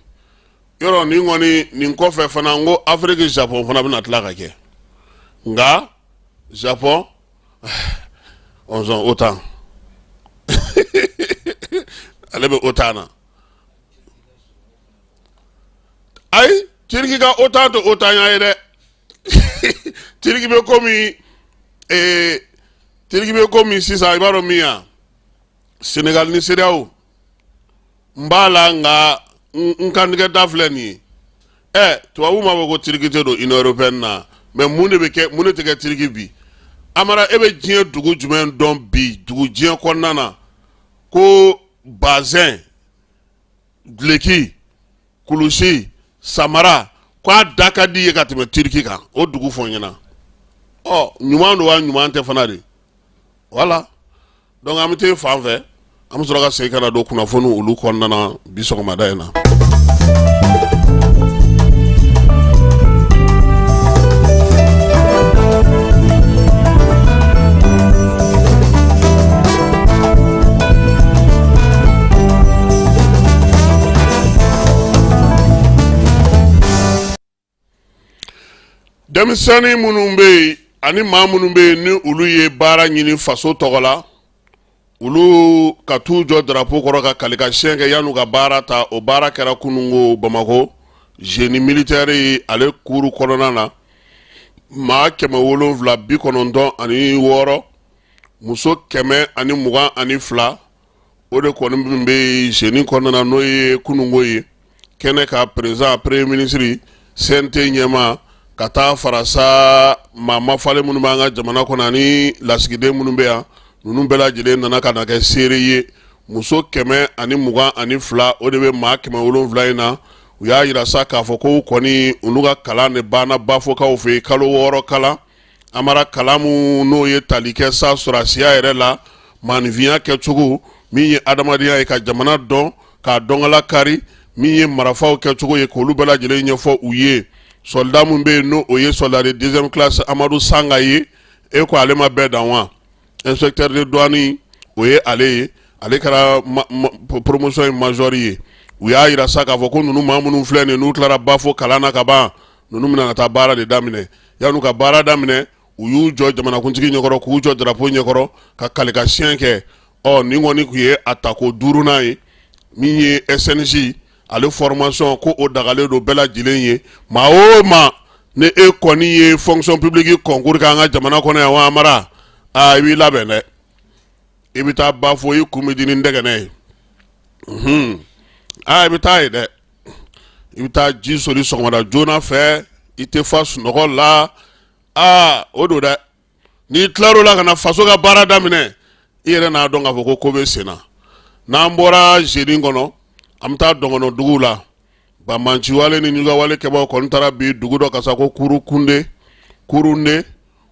yɔrɔ nin kɔni nin kɔfɛ fana n ko Afrique Japon fana bɛna tila ka kɛ nka Japon on sont autant ale bɛ autant na ayi Turki ka autant tɛ autant ya ye dɛ Turki bɛ komi sisan i b'a dɔn min ya Sénégal ni CEDEAO n b'a la nka n kantigɛda filɛ nin ye tubabu ma fɔ ko Turki tɛ don Union européenne na mais mun de tɛ kɛ Turki bi Amara e bɛ diɲɛ dugu jumɛn dɔn bi dugu diɲɛ kɔnɔna na ko bazin duloki kulusi samara k'a da ka di ye ka tɛmɛ Turki kan o dugu fɔ n ɲɛna ɲuman don wa ɲuman tɛ fana de voilà donc an bɛ taa fan fɛ an bɛ sɔrɔ ka segin ka na don kunnafoni olu kɔnɔna na bi sɔgɔmada in na. Denmisɛnnin minnu bɛ yen ani maa minnu bɛ yen ni olu ye baara ɲini faso tɔgɔ la olu ka t'u jɔ drapeau kɔrɔ ka kalikasiyɛn kɛ yan'u ka baara ta o baara kɛra kunungo Bamako génie militaire ye ale kuru kɔnɔna na maa 796 muso 122 o de kɔni bɛ génie kɔnɔna na n'o ye kunungo ye kɛnɛ ka président premier ministre CNT ɲɛma ka taa farasa maa falen minnu b'an ka jamana kɔnɔ ani lasigiden minnu bɛ yan ninnu bɛɛ lajɛlen nana ka na kɛ seere ye muso 122 o de bɛ maa 707 in na u y'a yira sa k'a fɔ ko kɔni olu ka kalan de banna Bafokaw fɛ yen kalo 6 kalan Amara kalan mun n'o ye tali kɛ sa sɔrɔsiya yɛrɛ la maanifinya kɛcogo min ye adamadenya ye ka jamana dɔn k'a dɔngala kari min ye marafaw kɛcogo ye k'olu bɛɛ lajɛlen ɲɛfɔ u ye soldat mun bɛ yen n'o o ye soldat de deuxième classe Amadu Sanga ye e ko ale ma bɛɛ dan wa inspecteur de douane o ye ale ye ale kɛra promotion in major ye u y'a yira sa k'a fɔ ko ninnu maa minnu filɛ nin n'u tilara bafo kalan na ka ban ninnu bɛna ka taa baara de daminɛ yan'u ka baara daminɛ u y'u jɔ jamanakuntigi ɲɛkɔrɔ k'u jɔ drapeau ɲɛkɔrɔ ka kalikasiyɛn kɛ nin kɔni tun ye a tako 4nan ye min ye SNJ ale formation ko o dagalen do bɛɛ lajɛlen ye maa o maa ne e kɔni ye fonction publique concours k'an ka jamana kɔnɔ yan wa Amara i b'i labɛn dɛ i bɛ taa bafo i kun bɛ di ni ndɛgɛnɛ ye i bɛ taa ye dɛ i bɛ taa ji soli sɔgɔmada joona fɛ i tɛ fa sunɔgɔ la o do dɛ n'i tilar'o la ka na faso ka baara daminɛ i yɛrɛ n'a dɔn k'a fɔ ko bɛ sen na n'an bɔra jeudi kɔnɔ an bɛ taa dɔngɔnɔ dugu la Bamanci wale ni ɲuga wale kɛbaaw kɔni taara bi dugu dɔ ka sa ko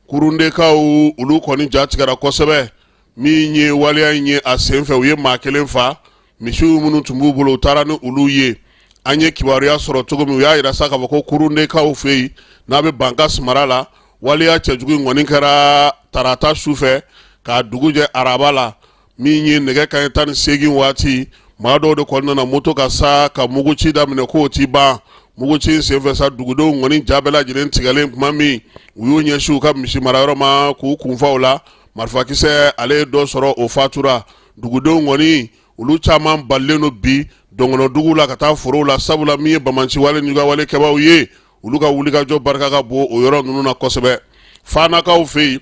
kurundekaw olu kɔni ja tigɛra kosɛbɛ min ye waleya in ye a senfɛ u ye maa kelen fa misiw minnu tun b'u bolo u taara ni olu ye an ye kibaruya sɔrɔ cogo min u y'a yira sa k'a fɔ ko kurundekaw fɛ yen n'a bɛ Bankas mara la waleya cɛjugu in kɔni kɛra tarata sufɛ k'a dugu jɛ araba la min ye nɛgɛ kanɲɛ 18 waati maa dɔw de kɔni nana moto ka sa ka muguci daminɛ k'o ti ban muguci in senfɛ sa dugudenw kɔni ja bɛɛ lajɛlen tigɛlen tuma min u y'u ɲɛsin u ka misi marayɔrɔ ma k'u kunfa o la marifakisɛ ale ye dɔ sɔrɔ o fatura dugudenw kɔni olu caman balilen do bi dɔngɔnɔ dugu la ka taa forow la sabula min ye Bamanci wale ɲuga wale kɛbaaw ye olu ka wulikajɔ barika ka bon o yɔrɔ ninnu na kosɛbɛ Fanakaw fɛ yen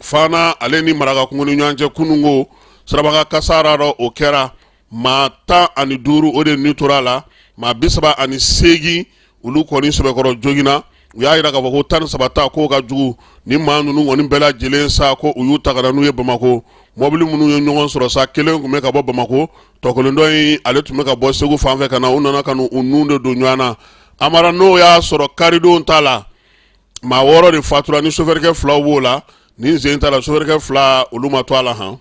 Fana ale ni Marakakungo ni ɲɔgɔn cɛ kunungo Sirabaga kasara rɔ o kɛra maa 15 o de ni tora la maa 38 olu kɔni sɛbɛkɔrɔ jogina u y'a yira k'a fɔ ko 13 ta k'o ka jugu ni maa ninnu kɔni bɛɛ lajɛlen sa ko u y'u ta ka na n'u ye Bamako mɔbili minnu ye ɲɔgɔn sɔrɔ sa kelen tun bɛ ka bɔ Bamako tɔkelen dɔ in ale tun bɛ ka bɔ Segu fanfɛ ka na u nana ka n'u nun de don ɲɔgɔn na Amara n'o y'a sɔrɔ karidon ta la maa 6 de fatura ni chauffeur kɛ 2 b'o la ni sen ta la chauffeur kɛ 2 olu ma to a la han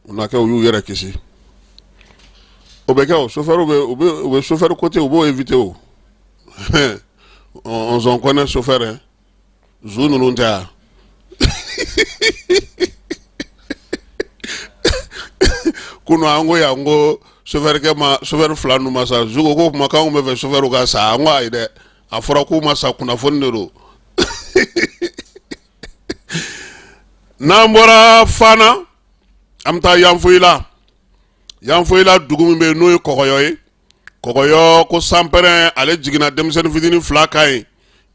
u na kɛ u y'u yɛrɛ kisi o bɛ kɛ o chauffeur u bɛ chauffeur côté u b'o éviter o on s'en connaît chauffeur hein zu ninnu tɛ a kunu an ko yan ko chauffeur 2 ninnu ma sa zu ko kuma k'anw bɛ fɛ chauffeur ka sa an ko ayi dɛ a fɔra k'u ma sa kunnafoni de do n'an bɔra Fana an bɛ taa Yanfoyila dugu min bɛ yen n'o ye Kɔgɔyɔ ye Kɔgɔyɔ ko sanpɛrɛn ale jiginna denmisɛnnin fitinin 2 kan ye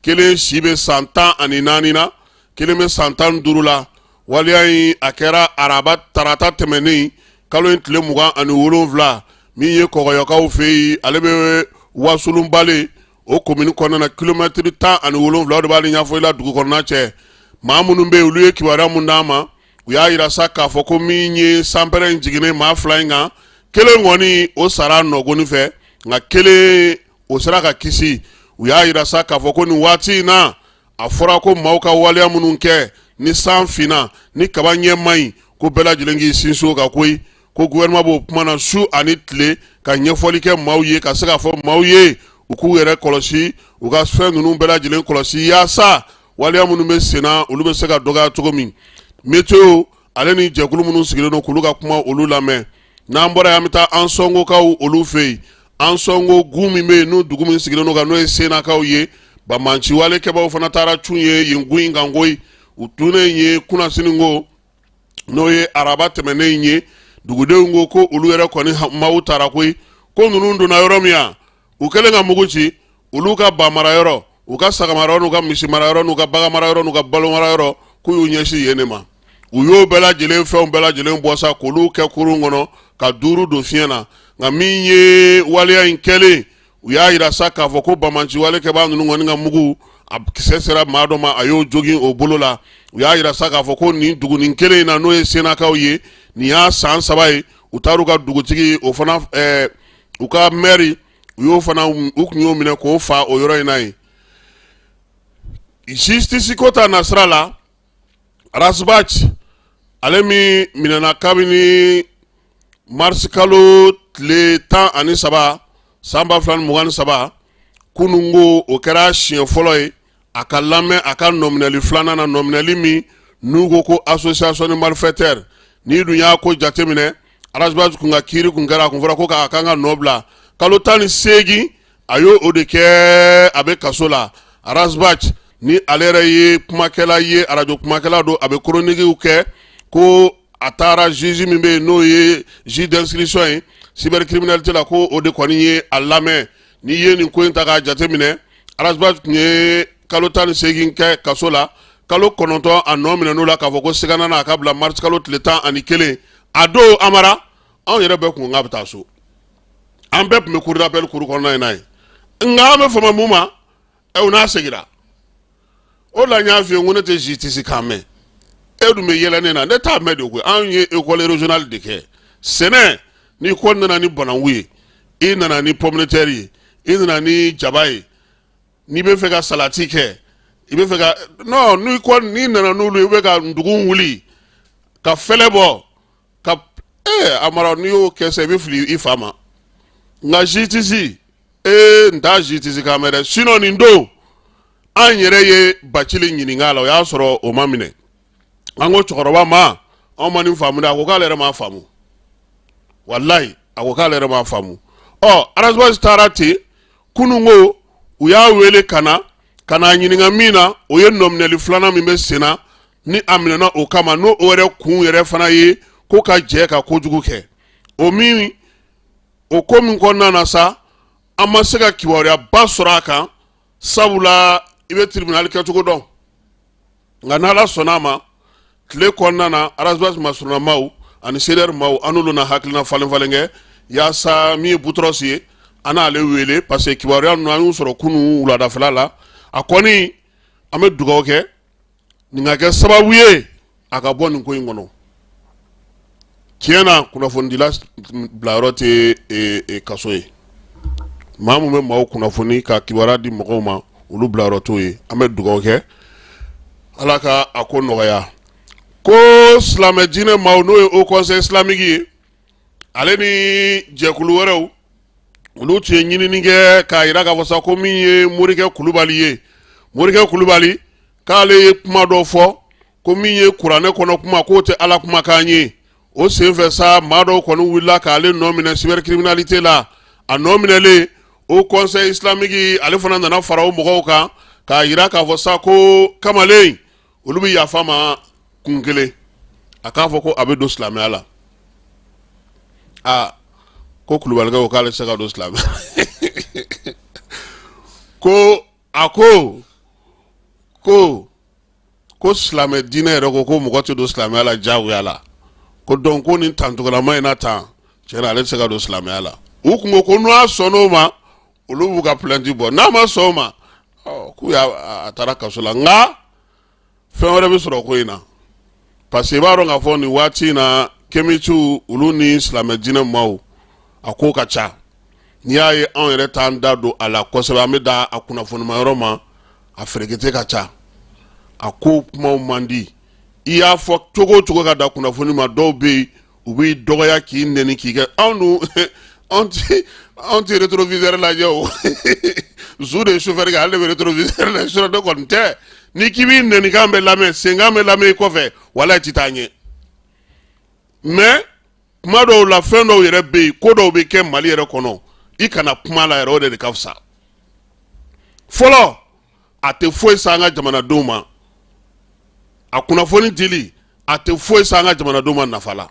kelen si bɛ san 14 na kelen bɛ san 15 la waleya in a kɛra araba tarata tɛmɛnen kalo in tile 27 min ye Kɔgɔyɔkaw fɛ yen ale bɛ Wasolonbale o commune kɔnɔna na kilomètre 17 o de b'a ni Yanfoyila dugu kɔnɔna cɛ maa minnu bɛ yen olu ye kibaruya mun d'an ma u y'a yira sa k'a fɔ ko min ye sanpɛrɛn jiginnen maa 2 in kan kelen kɔni o sara nɔgɔni fɛ nka kelen o sera ka kisi u y'a yira sa k'a fɔ ko nin waati in na a fɔra ko maaw ka waleya minnu kɛ ni san finna ni kaba ɲɛ man ɲi ko bɛɛ lajɛlen k'i sinsin o kan koyi ko gouvernement b'o kuma na su ani tile ka ɲɛfɔli kɛ maaw ye ka se k'a fɔ maaw ye u k'u yɛrɛ kɔlɔsi u ka fɛn ninnu bɛɛ lajɛlen kɔlɔsi yaasa waleya minnu bɛ sen na olu bɛ se ka dɔgɔya cogo min météo ale ni jɛkulu minnu sigilen don k'olu ka kuma olu lamɛn n'an bɔra yan an bɛ taa an sɔngokaw olu fɛ yen an sɔngo gu min bɛ yen n'o dugu min sigilen don kan n'o ye Senakaw ye Bamanci wale kɛbaaw fana taara cun ye yen gu in kan koyi u tunnen ye kunnasini ko n'o ye araba tɛmɛnen ye dugudenw ko ko olu yɛrɛ kɔni maaw taara koyi ko ninnu donna yɔrɔ min yan u kɛlen ka mugu ci olu ka ba marayɔrɔ u ka saga marayɔrɔ n'u ka misi marayɔrɔ n'u ka bagan marayɔrɔ n'u ka balo marayɔrɔ k'u y'u ɲɛsin yen de ma u y'o bɛɛ lajɛlen fɛnw bɛɛ lajɛlen bɔ sa k'olu kɛ kurun kɔnɔ ka 5 don fiɲɛ na nka min ye waleya in kɛlen u y'a yira sa k'a fɔ ko Bamanci wale kɛbaa ninnu kɔni ka mugu a kisɛ sera maa dɔ ma a y'o jogin o bolo la u y'a yira sa k'a fɔ ko nin dugunin kelen in na n'o ye Senakaw ye nin y'a san 3 ye u taar'u ka dugutigi o fana u ka maire u y'o fana u tun y'o minɛ k'o fa o yɔrɔ in na ye justice ko ta nasira la Rasbach alemi minana kabini mars kalo tile 10 ani saba samba flan mugan saba kunungo o kɛra siɲɛ fɔlɔ ye a ka lamɛn a ka nominali filanan na nominali min n'u ko ko association de malfaiteurs ni dun y'a ko jateminɛ arasbas kun ka kiiri kun kɛra a kun fɔra ko k'a kan ka nɔ bila kalo 18 a y'o o de kɛ a bɛ kaso la arasbas ni ale yɛrɛ ye kumakɛla ye arajo kumakɛla don a bɛ chroniquew kɛ ko a taara juge min bɛ yen n'o ye juge d'instruction ye cybercriminalité la ko o de kɔni ye a lamɛn ni ye nin ko in ta k'a jateminɛ arasbas kun ye kalo 18 kɛ kaso la kalo 9 a nɔ minɛn'o la k'a fɔ ko segana na a ka bila mars kalo tile 11 a don amara anw yɛrɛ bɛɛ kun k'a bɛ taa so an bɛɛ tun bɛ cour d'appel kuru kɔnɔna in na ye nka an bɛ fama mun ma u n'a segira o la n y'a f'i ye ko ne tɛ justice kan mɛn e dun bɛ yɛlɛ ne na ne t'a mɛn de koyi anw ye école régionale de kɛ sɛnɛ n'i ko nana ni bananku ye i nana ni pomme de terre ye i nana ni jaba ye n'i bɛ fɛ ka salati kɛ i bɛ fɛ ka non n'i nana n'olu ye i bɛ ka ndugu wuli ka fɛlɛ bɔ ka amara n'i y'o kɛ sisan i bɛ fili i fa ma nka justice n t'a justice kan mɛn dɛ sinon nin don an yɛrɛ ye Bacili ɲininka a la o y'a sɔrɔ o ma minɛ an ko cɛkɔrɔba ma anw ma nin faamu dɛ a ko k'ale yɛrɛ m'a faamu walayi a ko k'ale yɛrɛ m'a faamu arasbas taara ten kunungo u y'a wele ka na ɲininka min na o ye nominali filanan min bɛ sen na ni a minɛna o kama n'o yɛrɛ kun yɛrɛ fana ye ko ka jɛ ka kojugu kɛ o ko min kɔnɔna na sa an ma se ka kibaruya ba sɔrɔ a kan sabula i bɛ tribunal kɛcogo dɔn nka n'Ala sɔnna a ma tile kɔnɔna na arasbas masurunamaw ani CDR maw an n'olu na hakilina falen kɛ yaasa min ye Butros ye an n'ale wele parce que kibaruya ninnu an y'u sɔrɔ kunun wuladafɛla la a kɔni an bɛ dugawu kɛ nin ka kɛ sababu ye a ka bɔ nin ko in kɔnɔ tiɲɛ na kunnafonidila bilayɔrɔ tɛ kaso ye maa mun bɛ maaw kunnafoni ka kibaruya di mɔgɔw ma olu bilayɔrɔ t'o ye an bɛ dugawu kɛ Ala ka a ko nɔgɔya ko silamɛ diinɛ maaw n'o ye Haut Conseil islamique ye ale ni jɛkulu wɛrɛw olu tun ye ɲinini kɛ k'a jira k'a fɔ sa ko min ye Morikɛ Kulubali ye Morikɛ Kulubali k'ale ye kuma dɔ fɔ ko min ye kuranɛ kɔnɔ kuma k'o tɛ Ala kumakan ye o senfɛ sa maa dɔw kɔni wulila k'ale nɔ minɛ cybercriminalité la a nɔ minɛlen Haut Conseil islamique ale fana nana fara o mɔgɔw kan k'a jira k'a fɔ sa ko kamalen olu bɛ yafa ma kun kelen a k'a fɔ ko a bɛ don silamɛya la ko Kulubalikɛ ko k'ale tɛ se ka don silamɛya ko a ko silamɛ diinɛ yɛrɛ ko mɔgɔ tɛ don silamɛya la jagoya la ko donc ko nin tantogolama in na tan tiɲɛ na ale tɛ se ka don silamɛya la u kun ko n'a sɔnn'o ma olu b'u ka plainte bɔ n'a ma sɔn o ma k'u y'a taara kaso la nka fɛn wɛrɛ bɛ sɔrɔ ko in na parce que i b'a dɔn k'a fɔ nin waati in na kemiciw olu ni silamɛ diinɛ maaw a ko ka ca n'i y'a ye anw yɛrɛ t'an da don a la kosɛbɛ an bɛ da a kunnafonima yɔrɔ ma a ferekete ka ca a ko kumaw man di i y'a fɔ cogo o cogo ka da kunnafoni ma dɔw bɛ yen u b'i dɔgɔya k'i nɛni k'i kɛ anw tɛ rétroviseur lajɛ o zu de ye chauffeur kɛ ale de bɛ rétroviseur lajɛ sinon ne kɔni tɛ ni k'i b'i nɛni k'an bɛ lamɛn senkan bɛ lamɛn i kɔfɛ walayi ti taa ɲɛ mais kuma dɔw la fɛn dɔw yɛrɛ bɛ yen ko dɔw bɛ kɛ Mali yɛrɛ kɔnɔ i kana kuma la yɛrɛ o de ka fisa fɔlɔ a tɛ foyi sa an ka jamanadenw ma a kunnafoni dili a tɛ foyi sa an ka jamanadenw ma nafa la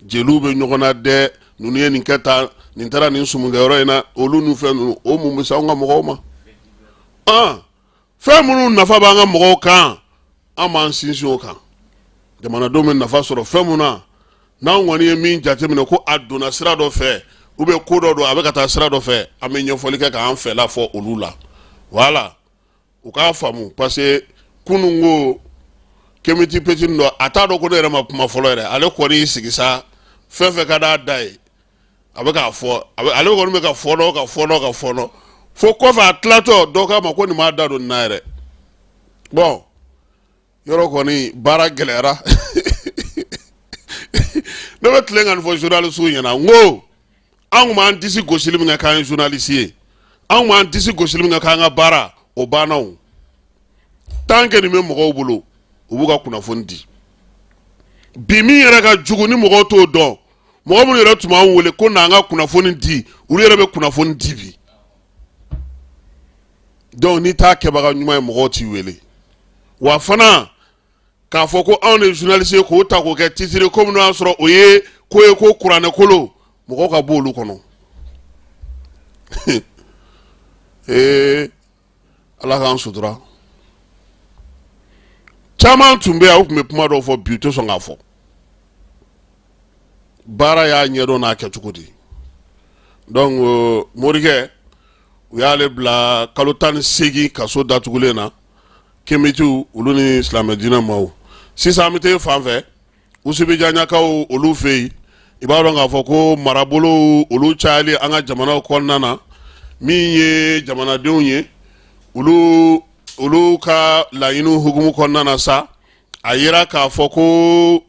jeliw bɛ ɲɔgɔn na dɛ ninnu ye nin kɛ tan nin taara nin sumunkɛyɔrɔ in na olu ni fɛn ninnu o mun bɛ se an ka mɔgɔw ma fɛn minnu nafa b'an ka mɔgɔw kan an b'an sinsin o kan jamanadenw bɛ nafa sɔrɔ fɛn mun na n'an kɔni ye min jateminɛ ko a donna sira dɔ fɛ ou bien ko dɔ don a bɛ ka taa sira dɔ fɛ an bɛ ɲɛfɔli kɛ k'an fɛla fɔ olu la voilà u k'a faamu parce que kunun ko kemiti petini dɔ a t'a dɔn ko ne yɛrɛ ma kuma fɔlɔ yɛrɛ ale kɔni y'i sigi sa fɛn fɛn ka d'a da ye a bɛ k'a fɔ ale kɔni bɛ ka fɔnɔ fo kɔfɛ a tilatɔ dɔw k'a ma ko nin m'a da don nin na yɛrɛ bon yɔrɔ kɔni baara gɛlɛyara ne bɛ tilen ka nin fɔ journaliste ɲɛna n ko anw m'an disi gosili min kɛ k'an ye journaliste ye anw m'an disi gosili min kɛ k'an ka baara o banna o tant que nin bɛ mɔgɔw bolo u b'u ka kunnafoni di bi min yɛrɛ ka jugu ni mɔgɔw t'o dɔn mɔgɔ minnu yɛrɛ tun b'an wele ko n'an ka kunnafoni di olu yɛrɛ bɛ kunnafoni di bi donc n'i t'a kɛbaga ɲuman ye mɔgɔw t'i wele wa fana k'a fɔ ko anw de journaliste ye k'o ta k'o kɛ titre ko minnu y'a sɔrɔ o ye ko kuranɛ kolo mɔgɔw ka bɔ olu kɔnɔ ala k'an sutura caman tun bɛ yen u tun bɛ kuma dɔw fɔ bi u tɛ sɔn k'a fɔ baara y'a ɲɛdɔn n'a kɛcogo di donc morikɛ u y'ale bila kalo 18 kaso datugulen na kemitiw olu ni silamɛ diinɛ maaw sisan an bɛ taa fan fɛ usubijanɲakaw olu fɛ yen i b'a dɔn k'a fɔ ko marabolo olu cayali an ka jamanaw kɔnɔna na min ye jamanadenw ye olu ka laɲiniw hukumu kɔnɔna na sa a yera k'a fɔ ko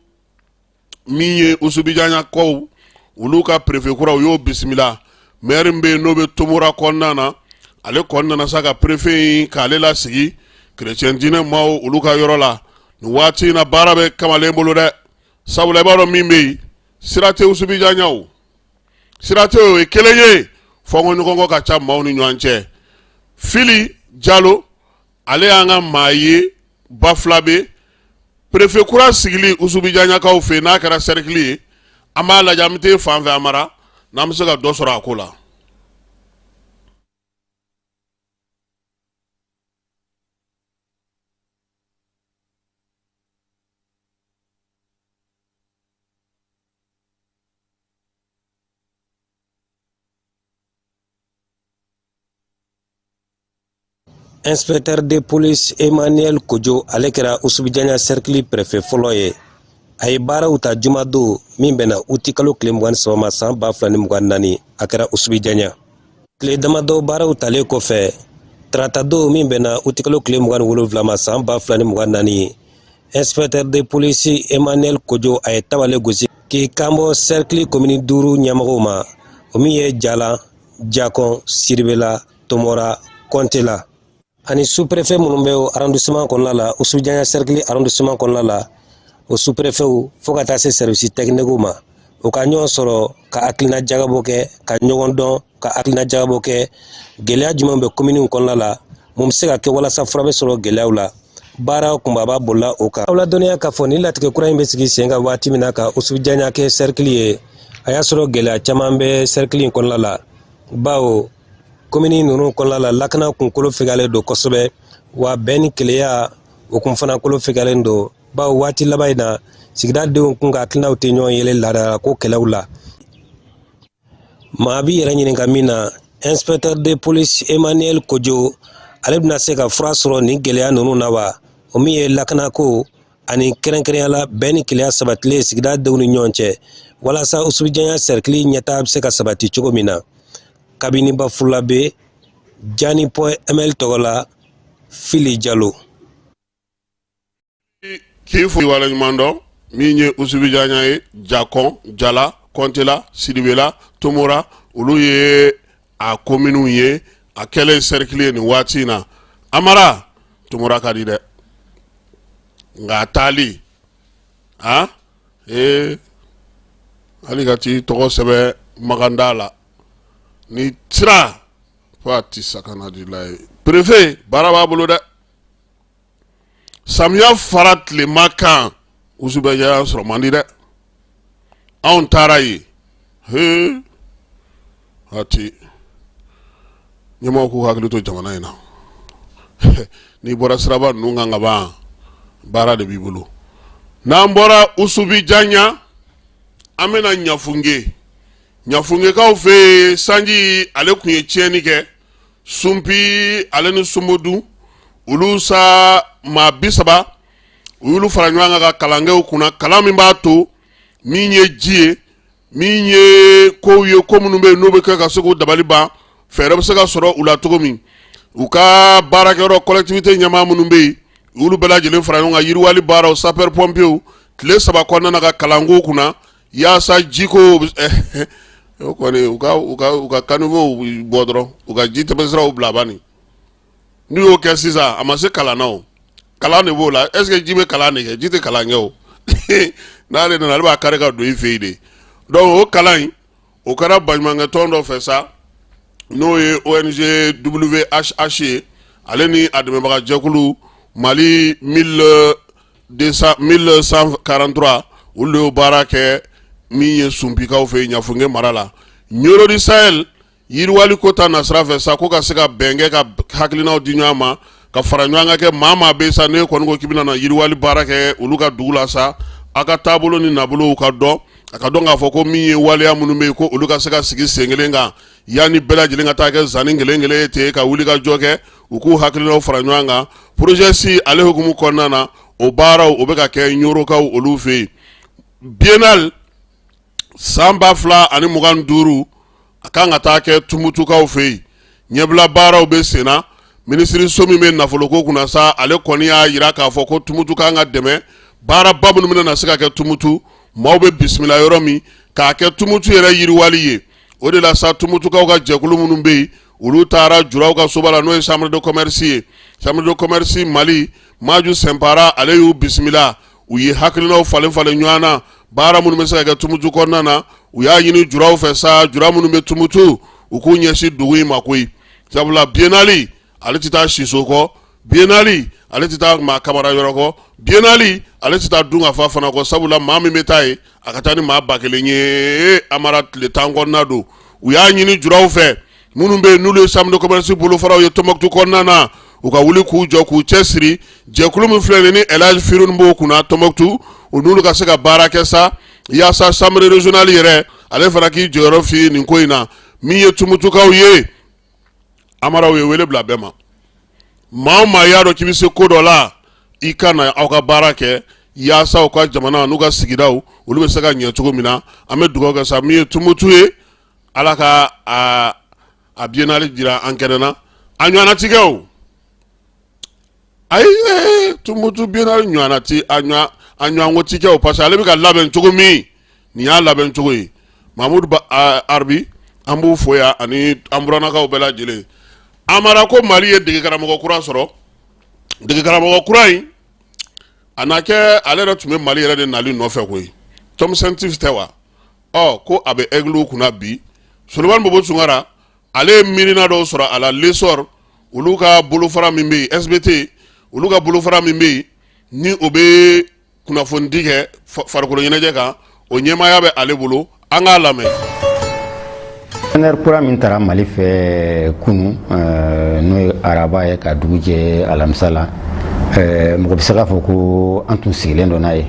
min ye usubijanɲakaw olu ka préfet kura u y'o bisimila maire bɛ yen n'o bɛ Tomora kɔnɔna na ale kɔnɔna na sa ka préfet in k'ale lasigi chrétien diinɛ maaw olu ka yɔrɔ la nin waati in na baara bɛ kamalen bolo dɛ sabula i b'a dɔn min bɛ yen sira tɛ usubijanɲaw sira tɛ o ye kelen ye fɔnkɔɲɔgɔnkɔ ka ca maaw ni ɲɔgɔn cɛ Fili Jalo ale y'an ka maa ye Bafulabe préfet kura sigili usubijanɲakaw fɛ n'a kɛra cercle ye an b'a lajɛ an bɛ taa fan fɛ Amara n'an bɛ se ka dɔ sɔrɔ a ko la. Inspecteur de police Emmanuel Kojo ale kɛra usubijanɲa cercle préfet fɔlɔ ye a ye baaraw ta juma don min bɛna uti kalo tile 23 ma san 2024 a kɛra usubijanɲa tile damadɔ baaraw talen kɔfɛ tarata don min bɛna uti kalo tile 27 ma san 2024 inspecteur de police Emmanuel Kojo a ye tabale gosi k'i kanbɔ cercle commune 5 ɲɛmɔgɔw ma o min ye Jala Jakɔn Siribela Tomora Kɔntela ani sous-préfet minnu bɛ arrondissement kɔnɔna la usubijanɲa cercle arrondissement kɔnɔna la o sous-préfet fo ka taa se service technique ma o ka ɲɔgɔn sɔrɔ ka hakilina jagabɔ kɛ ka ɲɔgɔn dɔn ka hakilina jagabɔ kɛ gɛlɛya jumɛn bɛ commune kɔnɔna la mun bɛ se ka kɛ walasa fura bɛ sɔrɔ gɛlɛyaw la baara kunbaba bolila o kan aw la dɔnniya k'a fɔ ni latigɛ kura in bɛ sigi sen kan waati min na ka usubijanɲa kɛ cercle ye a y'a sɔrɔ gɛlɛya caman bɛ cercle in kɔnɔna la bawo commune ninnu kɔnɔna la lakana kunkolo fɛgɛyalen don kosɛbɛ wa bɛn ni keleya o kun fana kolo fɛgɛyalen don bawo waati laban in na sigida denw kun ka hakilinaw tɛ ɲɔgɔn yɛlɛ laadala ko kɛlɛw la maa bi yɛrɛ ɲininka min na inspecteur de police Emmanuel Kojo ale bɛna se ka fura sɔrɔ nin gɛlɛya ninnu na wa o min ye lakanako ani kɛrɛnkɛrɛnyala bɛn ni keleya sabatilen sigida denw ni ɲɔgɔn cɛ walasa usubijanɲa cercle ɲɛtaga bɛ se ka sabati cogo min na kabini Bafulabe Jani Point ML tɔgɔ la Fili Jalo k'i fo waleɲuman dɔn min ye usubijanɲa ye Jakɔn Jala Kɔntela Siribela Tomora olu ye a kominiw ye a kɛlen cercle ye nin waati in na Amara Tomora ka di dɛ nka a taali hali ka t'i tɔgɔ sɛbɛn maganda la ni sira fo a ti sakana di la ye préfet baara b'a bolo dɛ samiya fara tilema kan usubijanɲa sɔrɔ man di dɛ anw taara ye ati ɲɛmɔgɔw k'u hakili to jamana in na n'i bɔra siraba ninnu kan ka ban baara de b'i bolo n'an bɔra usubijanɲa an bɛna ɲafungekaw fɛ yen sanji ale kun ye tiɲɛni kɛ sunpi ale ni somodu olu sa maa 30 u y'olu fara ɲɔgɔn kan ka kalankɛw kunna kalan min b'a to min ye ji ye min ye kow ye ko minnu bɛ yen n'o bɛ kɛ ka se k'u dabali ban fɛɛrɛ bɛ se ka sɔrɔ u la cogo min u ka baarakɛyɔrɔ collectivité ɲɛmaa minnu bɛ yen u y'olu bɛɛ lajɛlen fara ɲɔgɔn kan yiriwali baaraw sapeur pompiers tile 3 kɔnɔna na ka kalankow kunna yasa jiko o kɔni u ka caniveau bɔ dɔrɔn u ka ji tɛmɛsiraw bila bani n'u y'o kɛ sisan a ma se kalan na o kalan de b'o la est ce que ji bɛ kalan de kɛ ji tɛ kalan kɛ o n'ale nana ale b'a kari ka don i fɛ yen de donc o kalan in o kɛra baɲumankɛ tɔn dɔ fɛ sa n'o ye ONG WHH ye ale ni a dɛmɛbaga jɛkulu Mali 1143 olu y'o baara kɛ min ye sunpikaw fɛ Ɲafunge mara la Ɲorodi Sahel yiriwali ko ta nasira fɛ sa ko ka se ka bɛnkɛ ka hakilinaw di ɲɔgɔn ma ka fara ɲɔgɔn kan kɛ maa bɛ sa ne kɔni ko k'i bɛna na yiriwali baara kɛ olu ka dugu la sa a ka taabolo ni nabolo ka dɔn a ka dɔn k'a fɔ ko min ye waleya minnu bɛ yen ko olu ka se ka sigi sen kelen kan yanni bɛɛ lajɛlen ka taa kɛ zanni kelen kelen ten ka wuli ka jɔ kɛ u k'u hakilinaw fara ɲɔgɔn kan projet si ale hukumu kɔnɔna na o baaraw o bɛ ka kɛ Ɲorokaw olu fɛ yen biennale san 2025 a kan ka taa kɛ Tumutukaw fɛ yen ɲɛbila baaraw bɛ sen na minisiriso min bɛ nafoloko kunna sa ale kɔni y'a jira k'a fɔ ko Tumutu kan ka dɛmɛ baaraba minnu bɛna se ka kɛ Tumutu maaw bɛ bisimila yɔrɔ min k'a kɛ Tumutu yɛrɛ yiriwali ye o de la sa Tumutukaw ka jɛkulu minnu bɛ yen olu taara juraw ka soba la n'o ye chambre de commerce ye chambre de commerce Mali Maju Sɛnpara ale y'u bisimila u ye hakilinaw falen ɲɔgɔn na baara minnu bɛ se ka kɛ Tumutu kɔnɔna na u y'a ɲini juraw fɛ sa jura minnu bɛ Tumutu u k'u ɲɛsin dugu in ma koyi sabula biennale ale tɛ taa siso kɔ biennale ale tɛ taa maa kamara yɔrɔ kɔ biennale ale tɛ taa dun ka fa fana kɔ sabula maa min bɛ taa ye a ka taa ni maa 1000 ye amara tile 10 kɔnɔna don u y'a ɲini juraw fɛ minnu bɛ yen n'olu ye chambre de commerce bolofaraw ye Tɔnbɔkutu kɔnɔna na u ka wuli k'u jɔ k'u cɛsiri jɛkulu min filɛ nin ni Elhaji Firuni b'o kunna Tɔnbɔkutu u n'olu ka se ka baara kɛ sa yaasa chambre régionale yɛrɛ ale fana k'i jɔyɔrɔ fi nin ko in na min ye Tumutukaw ye amaraw ye wele bila bɛɛ ma maa o maa y'a dɔn k'i bɛ se ko dɔ la i ka na aw ka baara kɛ yaasa u ka jamana n'u ka sigidaw olu bɛ se ka ɲɛ cogo min na an bɛ dugawu kɛ sa min ye Tumutu ye ala ka a biennale jira an kɛnɛ na a ɲɔgɔnna ti kɛ o ayi Tumutu biennale ɲɔgɔnna ti a ɲɔgɔnko ti kɛ o parce que ale bɛ ka labɛn cogo min nin y'a labɛn cogo ye Mamudu Arbi an b'u fo yan ani an burannakaw bɛɛ lajɛlen amara ko Mali ye dege karamɔgɔ kura sɔrɔ dege karamɔgɔ kura in a n'a kɛ ale yɛrɛ tun bɛ Mali yɛrɛ de nali nɔfɛ koyi Tom Sentif tɛ wa ko a bɛ aigle kunna bi Solomani Bobo Tunkara ale ye miirina dɔw sɔrɔ a la l'essor olu ka bolofara min bɛ yen SBT olu ka bolofara min bɛ yen ni o bɛ kunnafonidi kɛ farikolo ɲɛnajɛ kan o ɲɛmaaya bɛ ale bolo an k'a lamɛn. Kura min taara Mali fɛ kunu n'o ye araba ye ka dugu jɛ alamisa la mɔgɔ bɛ se k'a fɔ ko an tun sigilen don n'a ye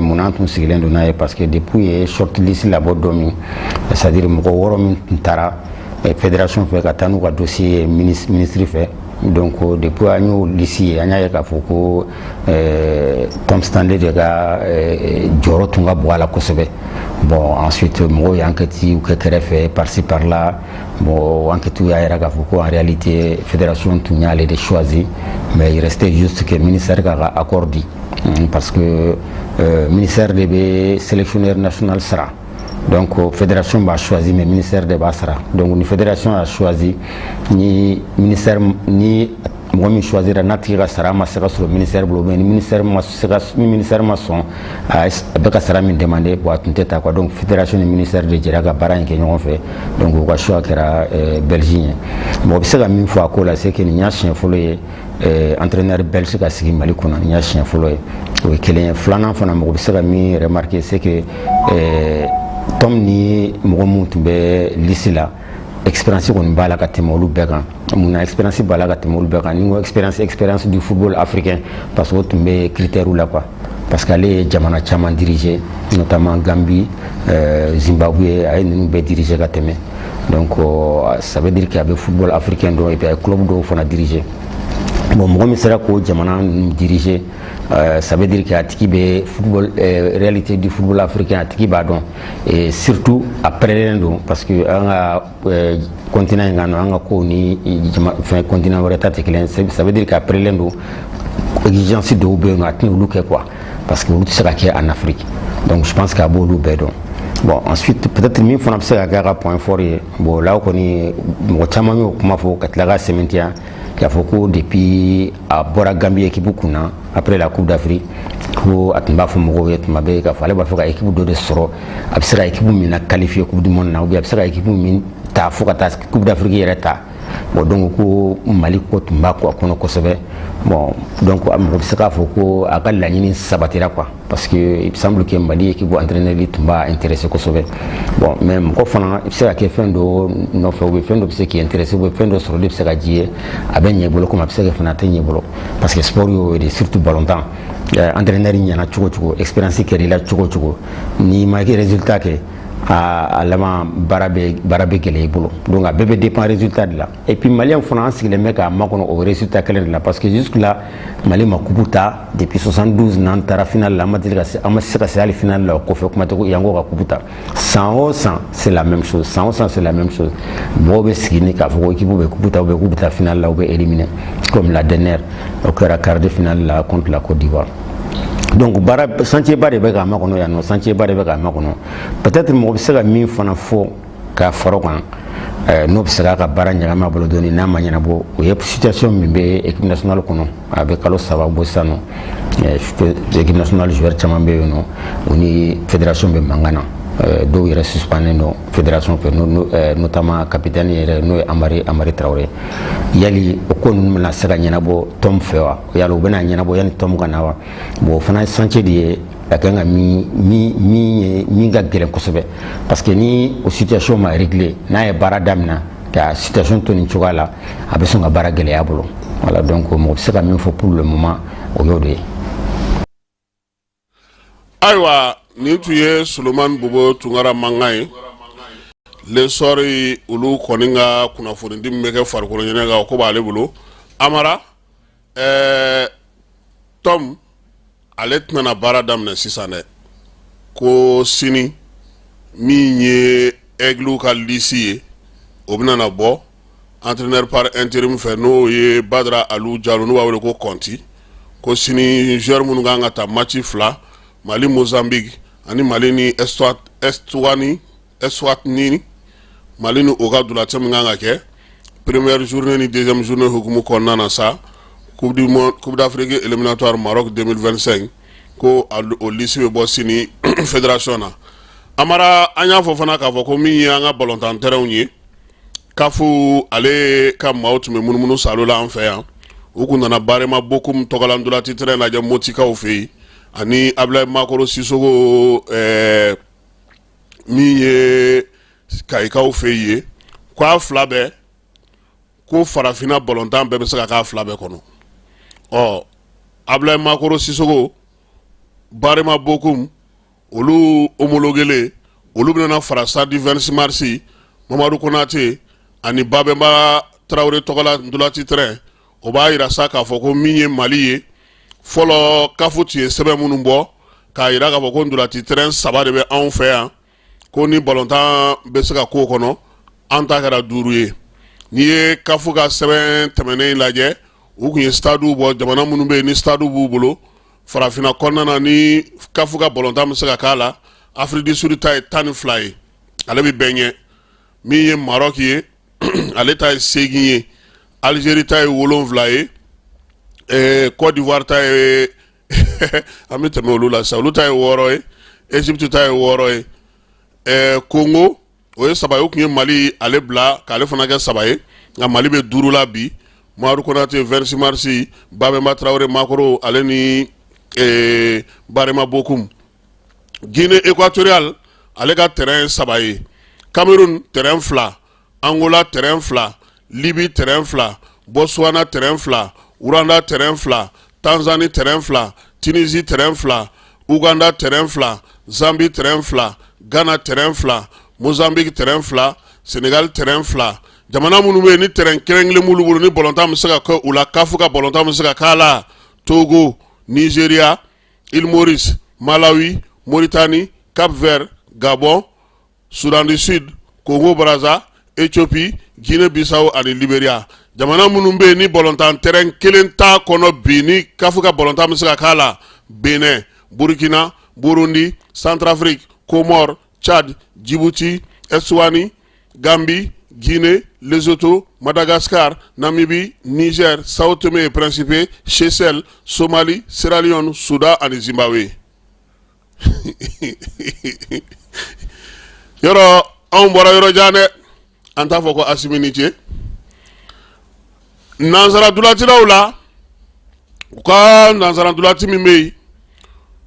mun an tun sigilen don n'a ye parce que depuis ye short list labɔ don min c'est à dire mɔgɔ 6 min tun taara fédération fɛ ka taa n'u ka dossier ye ministre fɛ donc depuis an y'o liste ye an y'a ye k'a fɔ ko Tom Stanley de ka jɔyɔrɔ tun ka bon a la kosɛbɛ. Bon, ensuite, moi, enquête ou kɛrɛfɛ par-ci par-là. Bon, enquête y'a yira k'a fɔ ko en réalité fédération tun y'ale de choisi, mais il restait juste que ministère ka accord di parce que ministère de bɛ sélectionneur national sara. Donc fédération b'a choisi mais ministère de b'a sara. Donc ni fédération a choisi ni ministère ni mɔgɔ min choisira n'a tigi ka sara ma se ka sɔrɔ ministère bolo mais ni ministère ma sɔn a bɛ ka sara min demandé bon a tun tɛ taa quoi donc fédération ni ministère de jɛra ka baara in kɛ ɲɔgɔn fɛ donc u ka choix kɛra Belgique ye bon o bɛ se ka min fɔ a ko la c'est que nin y'a siɲɛ fɔlɔ ye entraîneur belge ka sigi Mali kɔnɔ nin y'a siɲɛ fɔlɔ ye o ye kelen ye filanan fana mɔgɔ bɛ se ka min remarquer c'est que Tom ni mɔgɔ mun tun bɛ liste la expérience kɔni b'a la ka tɛmɛ olu bɛɛ kan mun na expérience b'a la ka tɛmɛ olu bɛɛ kan ni ko expérience du football africain parce que o tun bɛ critère la quoi parce que ale ye jamana caman diriger notamment Gambie Zimbabwe a ye ninnu bɛɛ diriger ka tɛmɛ donc ça veut dire que a bɛ football africain dɔn et puis a ye club dɔw fana diriger bon mɔgɔ min sera k'o jamana ninnu diriger ça veut dire que a tigi bɛ football réalité du football africain a tigi b'a dɔn et surtout a pɛrɛnnen don parce que an ka continent in kan an ka kow ni fɛn continent wɛrɛ ta tɛ kelen ça veut dire que a pɛrɛnnen don exigence dɔw bɛ yen nɔ a tɛna olu kɛ quoi parce que olu tɛ se ka kɛ en Afrique donc je pense que a b'olu bɛɛ dɔn Bon, ensuite, peut-être min fana bɛ se ka kɛ a ka point fort ye. Bon, là kɔni mɔgɔ caman y'o kuma fɔ ka tila ka sɛmɛntiya k'a fɔ ko depuis a bɔra Gambie équipe kunna après la Coupe d'Afrique ko a tun b'a fɔ mɔgɔw ye tuma bɛɛ k'a fɔ ale b'a fɛ ka équipe dɔ de sɔrɔ a bɛ se ka équipe min na qualifier Coupe du Monde na ou bien a bɛ se ka équipe min ta fo ka taa Coupe d'Afrique yɛrɛ ta. Bon, donc ko Mali ko tun b'a kɔ a kɔnɔ kosɛbɛ. Bon, donc mɔgɔ bɛ se k'a fɔ ko a ka laɲini sabatira quoi parce que il semble que Mali équipe entraîneur tun b'a intéressé kosɛbɛ. Bon, mais mɔgɔ fana i bɛ se ka kɛ fɛn dɔ nɔfɛ ou bien fɛn dɔ bɛ se k'i intéressé ou bien fɛn dɔ sɔrɔli bɛ se ka diya ye a bɛ ɲɛ i bolo comme a bɛ se ka fana a tɛ ɲɛ i bolo parce que sport y'o de surtout ballontan entraîneur ɲɛna cogo cogo expérience kɛra i la cogo cogo n'i ma résultat kɛ a laban baara bɛ gɛlɛya i bolo donc a bɛɛ bɛ dépend résultat de la et puis malien fana an sigilen bɛ k'a makɔnɔ o résultat kelen de la parce que jusque là Mali ma coupe ta depuis 72 n'an taara finale la an ma se ka se hali finale la o kɔfɛ kuma tɛ ko yan ko ka coupe ta 100% c'est la même chose 100% c'est la même chose mɔgɔw bɛ sigi ni k'a fɔ ko équipe bɛ coupe ta ou bien k'u bɛ taa finale la ou bɛ éliminer comme la dernière o kɛra quart de finale la contre la Côte d'Ivoire. Donc chantier ba de bɛ k'a makɔnɔ yan nɔ chantier ba de bɛ k'a makɔnɔ peut-être mɔgɔ bɛ se ka min fana fɔ k'a fara o kan n'o bɛ se k'a ka baara ɲagami a bolo dɔɔni n'a ma ɲɛnabɔ o ye situation min bɛ équipe nationale kɔnɔ a bɛ kalo 3 bɔ sisan nɔ équipe nationale joueur caman bɛ yen nɔ o ni fédération bɛ mankan na dɔw yɛrɛ suspendé don fédération fɛ notamment capitaine yɛrɛ n'o ye Amari Traoré yali o ko ninnu bɛna se ka ɲɛnabɔ tɔn fɛ wa yali o bɛna ɲɛnabɔ yanni tɔn ka na wa bon o fana ye chantier de ye a kan ka min ka gɛlɛn kosɛbɛ parce que ni o situation ma réglé n'a ye baara daminɛ ka situation to nin cogoya la a bɛ sɔn ka baara gɛlɛya bolo voilà donc mɔgɔ bɛ se ka min fɔ pour le moment o y'o de ye. Ayiwa nin tun ye Solomani Bobo Tunkara mankan ye le sɔri olu kɔni ka kunnafonidi min bɛ kɛ farikolo ɲɛnajɛ kan o ko b'ale bolo Amara Tom ale tɛna baara daminɛ sisan dɛ ko sini min ye Aigle ka lisi ye o bɛna na bɔ entraîneur par intérim fɛ n'o ye Badara Aliu Jalo n'u b'a wele ko Konti ko sini joueur minnu kan ka taa match 2 Mali Mozambique ani Mali ni Eswatini Mali ni o ka dulatɛ min kan ka kɛ première journée ni deuxième journée hukumu kɔnɔna na sa Coupe d'Afrique éliminatoire Maroc 2025 ko o lisi bɛ bɔ sini fédération na Amara an y'a fɔ fana k'a fɔ ko min ye an ka ballontan terrainw ye kafu ale ka maaw tun bɛ munumunu salo la an fɛ yan u kun nana Barema Bokum tɔgɔla ndolanci terrain lajɛ Motikaw fɛ yen ani Ablaye Makoro Sisoko min ye Kayikaw fɛ yen k'a fila bɛɛ ko farafina ballontan bɛɛ bɛ se ka k'a fila bɛɛ kɔnɔ Ablaye Makoro Sisoko Barema Bokum olu homologué olu bɛna fara Stade 26 mars Mamadou Konate ani Babemba Traoré tɔgɔla ndolanci terrain o b'a yira sa k'a fɔ ko min ye Mali ye fɔlɔ kafu tun ye sɛbɛn minnu bɔ k'a yira k'a fɔ ko ndolanci terrain 3 de bɛ anw fɛ yan ko ni ballontan bɛ se ka k'o kɔnɔ an ta kɛra 5 ye n'i ye kafu ka sɛbɛn tɛmɛnen lajɛ u kun ye stadiw bɔ jamana minnu bɛ yen ni stadiw b'u bolo farafina kɔnɔna na ni kafu ka ballontan bɛ se ka k'a la Afrique du Sud ta ye 12 ye ale bɛ bɛn ɲɛ min ye Maroc ye ale ta ye 8 ye Algérie ta ye 7 ye Côte d'Ivoire ta ye an bɛ tɛmɛ olu la sisan olu ta ye 6 ye Égypte ta ye 6 ye Congo o ye 3 ye o kun ye Mali ale bila k'ale fana kɛ 3 ye nka Mali bɛ 5 la bi Mamadou Konate 26 mars Babemba Traoré Makoro ale ni Barema Bokum Guinée équatoriale ale ka terrain 3 ye Cameroun terrain 2 Angola terrain 2 Libye terrain 2 Botswana terrain 2 Rwanda terrain 2 Tanzanie terrain 2 Tunisie terrain 2 Ouganda terrain 2 Zambie terrain 2 Ghana terrain 2 Mozambique terrain 2 Sénégal terrain 2 jamana minnu bɛ yen ni terrain kɛrɛnkɛrɛn b'olu bolo ni ballontan bɛ se ka kɛ u la kafu ka ballontan bɛ se ka k'a la Togo Nigeria Île Maurice Malawi Mauritanie Cap-Vert Gabon Soudan du Sud Congo Brazza Éthiopie Guinée-Bissau ani Libéria jamana minnu bɛ yen ni ballontan terrain kelen t'a kɔnɔ bi ni kafu ka ballontan bɛ se ka k'a la Benin Burkina Burundi Centrafrique Comores Tchad, Djibouti, Eswatini, Gambie, Guinée, Lesotho, Madagascar, Namibie, Niger, Sao Tomé et Principe, Seychelles, Somalie, Sierra Leone, Soudan et Zimbabwe. Yoro on bora yoro jane anta foko asiminité nanzara dulati lawla ka nanzara dulati mimei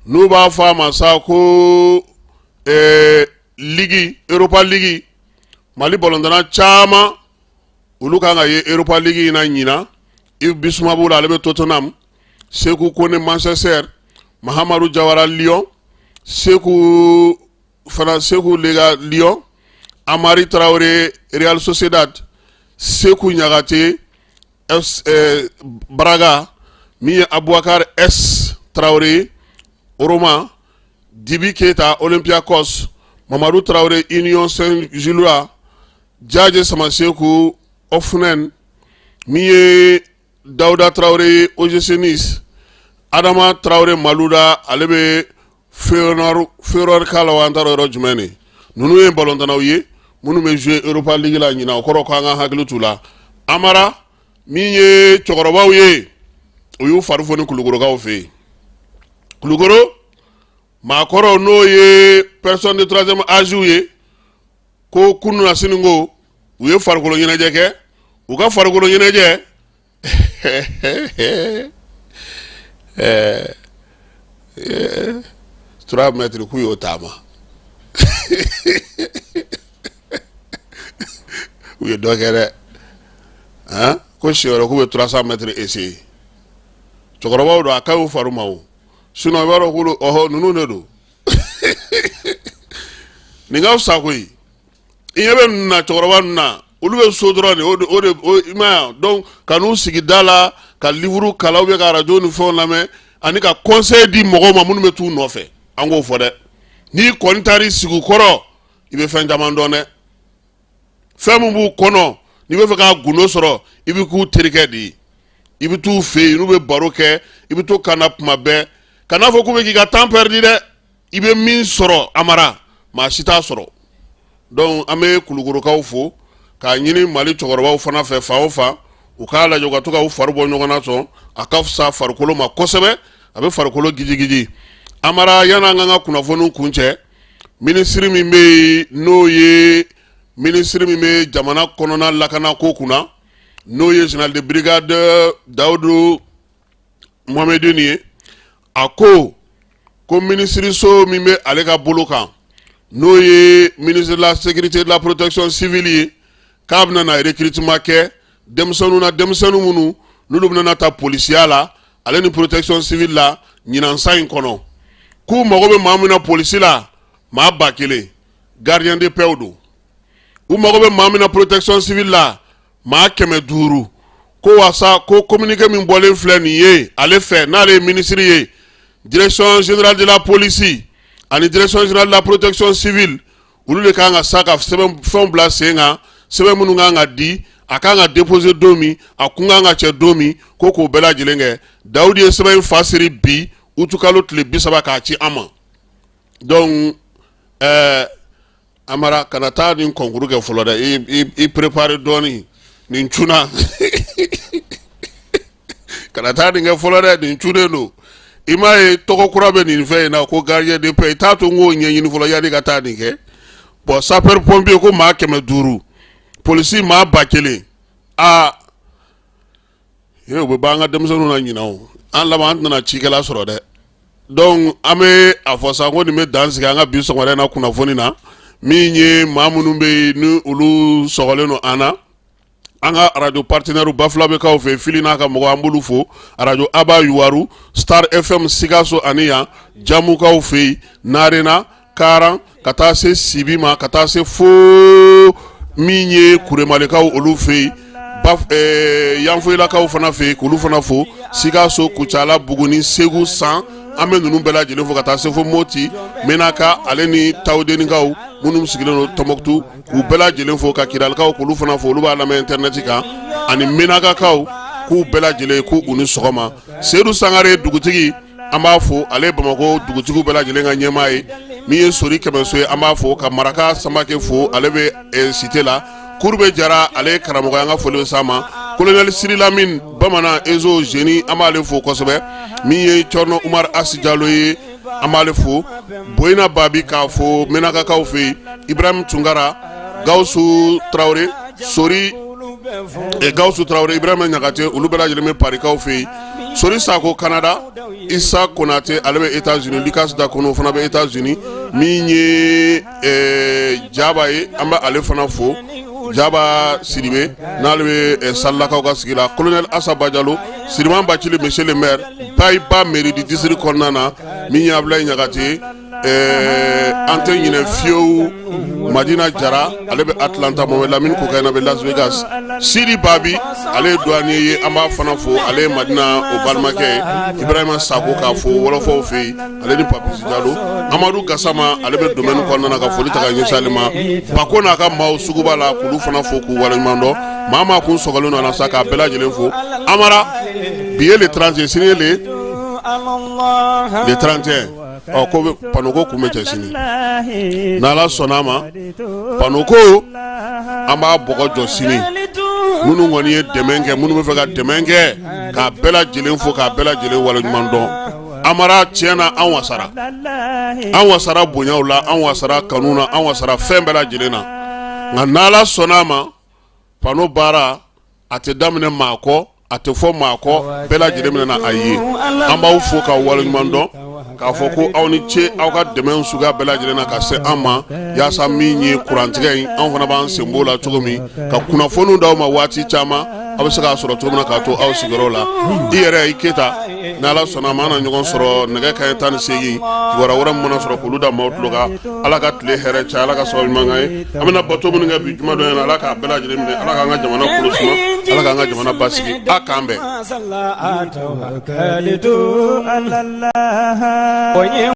nu ba fama sa ko ligi Europa ligi Mali bolondana chama uluka nga ye Europa ligi na nyina ibisuma bula lebe Tottenham Sekou Kone Manchester Mahamadou Diawara Lyon Sekou Lega Lyon Amari Traoré Real Sociedad Sekou Niagate Braga Mi Abouakar S Traoré Roma Dibi Keita Olympiakos Mamadou Traoré Union Saint-Gillois Djadje Samasekou Ofnen Mi Daouda Traoré OGC Nice Adama Traoré Malouda Alebe Ferror Kalawantaro Rojmeni Nunu en Bolondanaouye Munu me jouer Europa League la Nina Okoro Kanga Haglutula Amara Miye Chokorobaouye Oyu Farufoni Kulugoro Gaofe Kulugoro Makoro no ye personne de troisième âge Ko Kunu na Siningo Uye Farukolo Yenejeke Uka Farukolo Yeneje 3 mètres kuyo tama. Uye dokere. Hein? Ko shioro kuwe 300 mètres esi. Chokoroba do akawu farumau. Sino baro kulu oho nunu nedo. Ninga usakui. Inyebe na chokoroba na ulube sodrone o ima donc kanu sigidala ka livre kala ube ka radio ni fon lame ani ka conseil di mogo ma munu metu no fe ango fode ni kontari sigu koro ibe fen jamandone femu bu kono ni be fe ka guno soro ibi ku terike di ibi tu fe inu be baroke ibi to kanap mabe kana fo ku be ki ka temps perdu de ibe min soro amara ma sita soro donc ame kulugoro ka fo ka nyini Mali chokoroba ufana fe fa ukala joga tuka ufarubo nyogana so akafsa farukolo makosebe abe farukolo giji amara yana nganga kuna fonu kunche ministry mimbe noye ministry mimbe jamana konona lakana kokuna noye général de brigade Daoudou Mohamedou ako ko ministry so mimbe alega boloka noye ministre de la sécurité et de la protection civile kabna na recrutement ke demsonu munu nulubna na ta policier la ale ni protection civile la nyina nsain kono ku magobe mamuna policier la ma bakele gardien de peudo u magobe mamuna protection civile la ma keme duru ko wasa ko communiquer min bolen fleni ye ale fait na le ministre ye direction générale de la police ani direction générale de la protection civile ulu le kanga saka fon blase nga sebe munu nga di akanga déposer domi akunga nga che domi koko bela jilenge Daoudi sebe fasiri bi utukalo tle bisaba ka ci ama donc amara kanata din konkuru ke foloda i préparer doni nin chuna kanata din ke foloda din chune no imaye toko kurabe nin fe na ko gardien de paix tato ngo nyenyi ni folo yadi kata din ke bo sapeur pompier ko ma keme duru police ma bakele yo be banga demsonu na nyinawo an la man na chikela soro de donc ame afosa ngoni me dansi nga biso ngore na kuna foni na minye mamunu be nu ulu sogoleno ana anga radio partenaire Bafla be ka fe filina ka mo ambulu fo radio Aba Yuwaru Star FM Sigaso ania jamu ka fe narena karan kata se sibima kata se fo minye kuremaleka olu fe baf yanfo ila ka fana fe kulu fana fo Sigaso Kuchala Buguni Segu 100 ame nunu bela jele fo kata se fo moti menaka aleni tawdeni gaw munum sigileno tomoktu ku bela jele fo ka kiral ka kulu fana fo lu ba la internet ka ani menaka kaw ku bela jele ku uni sogoma Seydou Sangare dugutigi amba fo ale Bamako dugutigu bela jele nga nyemaye min ye sori kɛmɛso ye an b'a fo ka maraka samake fo ale bɛ cité la Kurbe Jara ale ye karamɔgɔ an ka foli bɛ s'a ma colonel Sirilamin bamanan Ezo Jeni an b'ale fo kosɛbɛ min ye Cɔrɔnɔ Umar Asi Jalo ye an b'ale fo Boyina Babi k'a fo Menakakaw fɛ yen Ibrahim Tungara Gawusu Traoré Sori Gawusu Traoré Ibrahima Ɲagate olu bɛɛ lajɛlen bɛ parikaw fɛ yen Sori Sako Canada Issa Konate ale bɛ États-Unis Lucas Dakono fana bɛ États-Unis min ye Jaba ye an bɛ ale fana fo Jaba Sidibe n'ale bɛ Salakaw ka sigi la colonel Assa Badialo Siriman Bacili monsieur le maire Bayiba mairie du district kɔnɔna na min ye Ablaye Ɲagate an tɛ ɲinɛ fiyewu Madina Jara ale bɛ Atlanta Mohamed Lamine Kokayna bɛ Las Vegas Sidi Babi ale ye douanier ye an b'a fana fo ale ye Madina o balimakɛ ye Ibrahima Sako k'a fo wɔlɔfɔw fɛ yen ale ni Papisi Jalo Amadu Gasama ale bɛ domaine kɔnɔna na ka foli ta ka ɲɛsin ale ma Bako n'a ka maaw suguba la k'olu fana fo k'u waleɲuman dɔn maa maa kun sɔgɔlen don a la sa k'a bɛɛ lajɛlen fo Amara bi ye le 30 sini ye le 31 ko panoko kun bɛ cɛ sini n'Ala sɔnna a ma panoko an b'a bɔgɔ jɔ sini minnu kɔni ye dɛmɛ kɛ minnu bɛ fɛ ka dɛmɛ kɛ k'a bɛɛ lajɛlen fo k'a bɛɛ lajɛlen waleɲuman dɔn Amara tiɲɛna an wasara bonyaw la an wasara kanu na an wasara fɛn bɛɛ lajɛlen na nka n'Ala sɔnna a ma pano baara a tɛ daminɛ maa kɔ a tɛ fɔ maa kɔ bɛɛ lajɛlen bɛna a ye an b'aw fo k'aw waleɲuman dɔn k'a fɔ ko aw ni ce aw ka dɛmɛ suguya bɛɛ lajɛlen na ka se an ma yaasa min ye kurantigɛ in an fana b'an sen b'o la cogo min ka kunnafoniw d'aw ma waati caman aw bɛ se k'a sɔrɔ cogo min na k'a to aw sigiyɔrɔ la i yɛrɛ i Keyita n'Ala sɔnna ma an na ɲɔgɔn sɔrɔ nɛgɛ kanɲɛ 18 kibaruya wɛrɛ min mana sɔrɔ k'olu da maaw tulo kan Ala ka tile hɛrɛ caya Ala ka sababu ɲuman k'an ye an bɛna bato minnu kɛ bi juma dɔ in na Ala k'a bɛɛ lajɛlen minɛ Ala k'an ka jamana kolo suma Ala k'an ka jamana basigi a k'an bɛn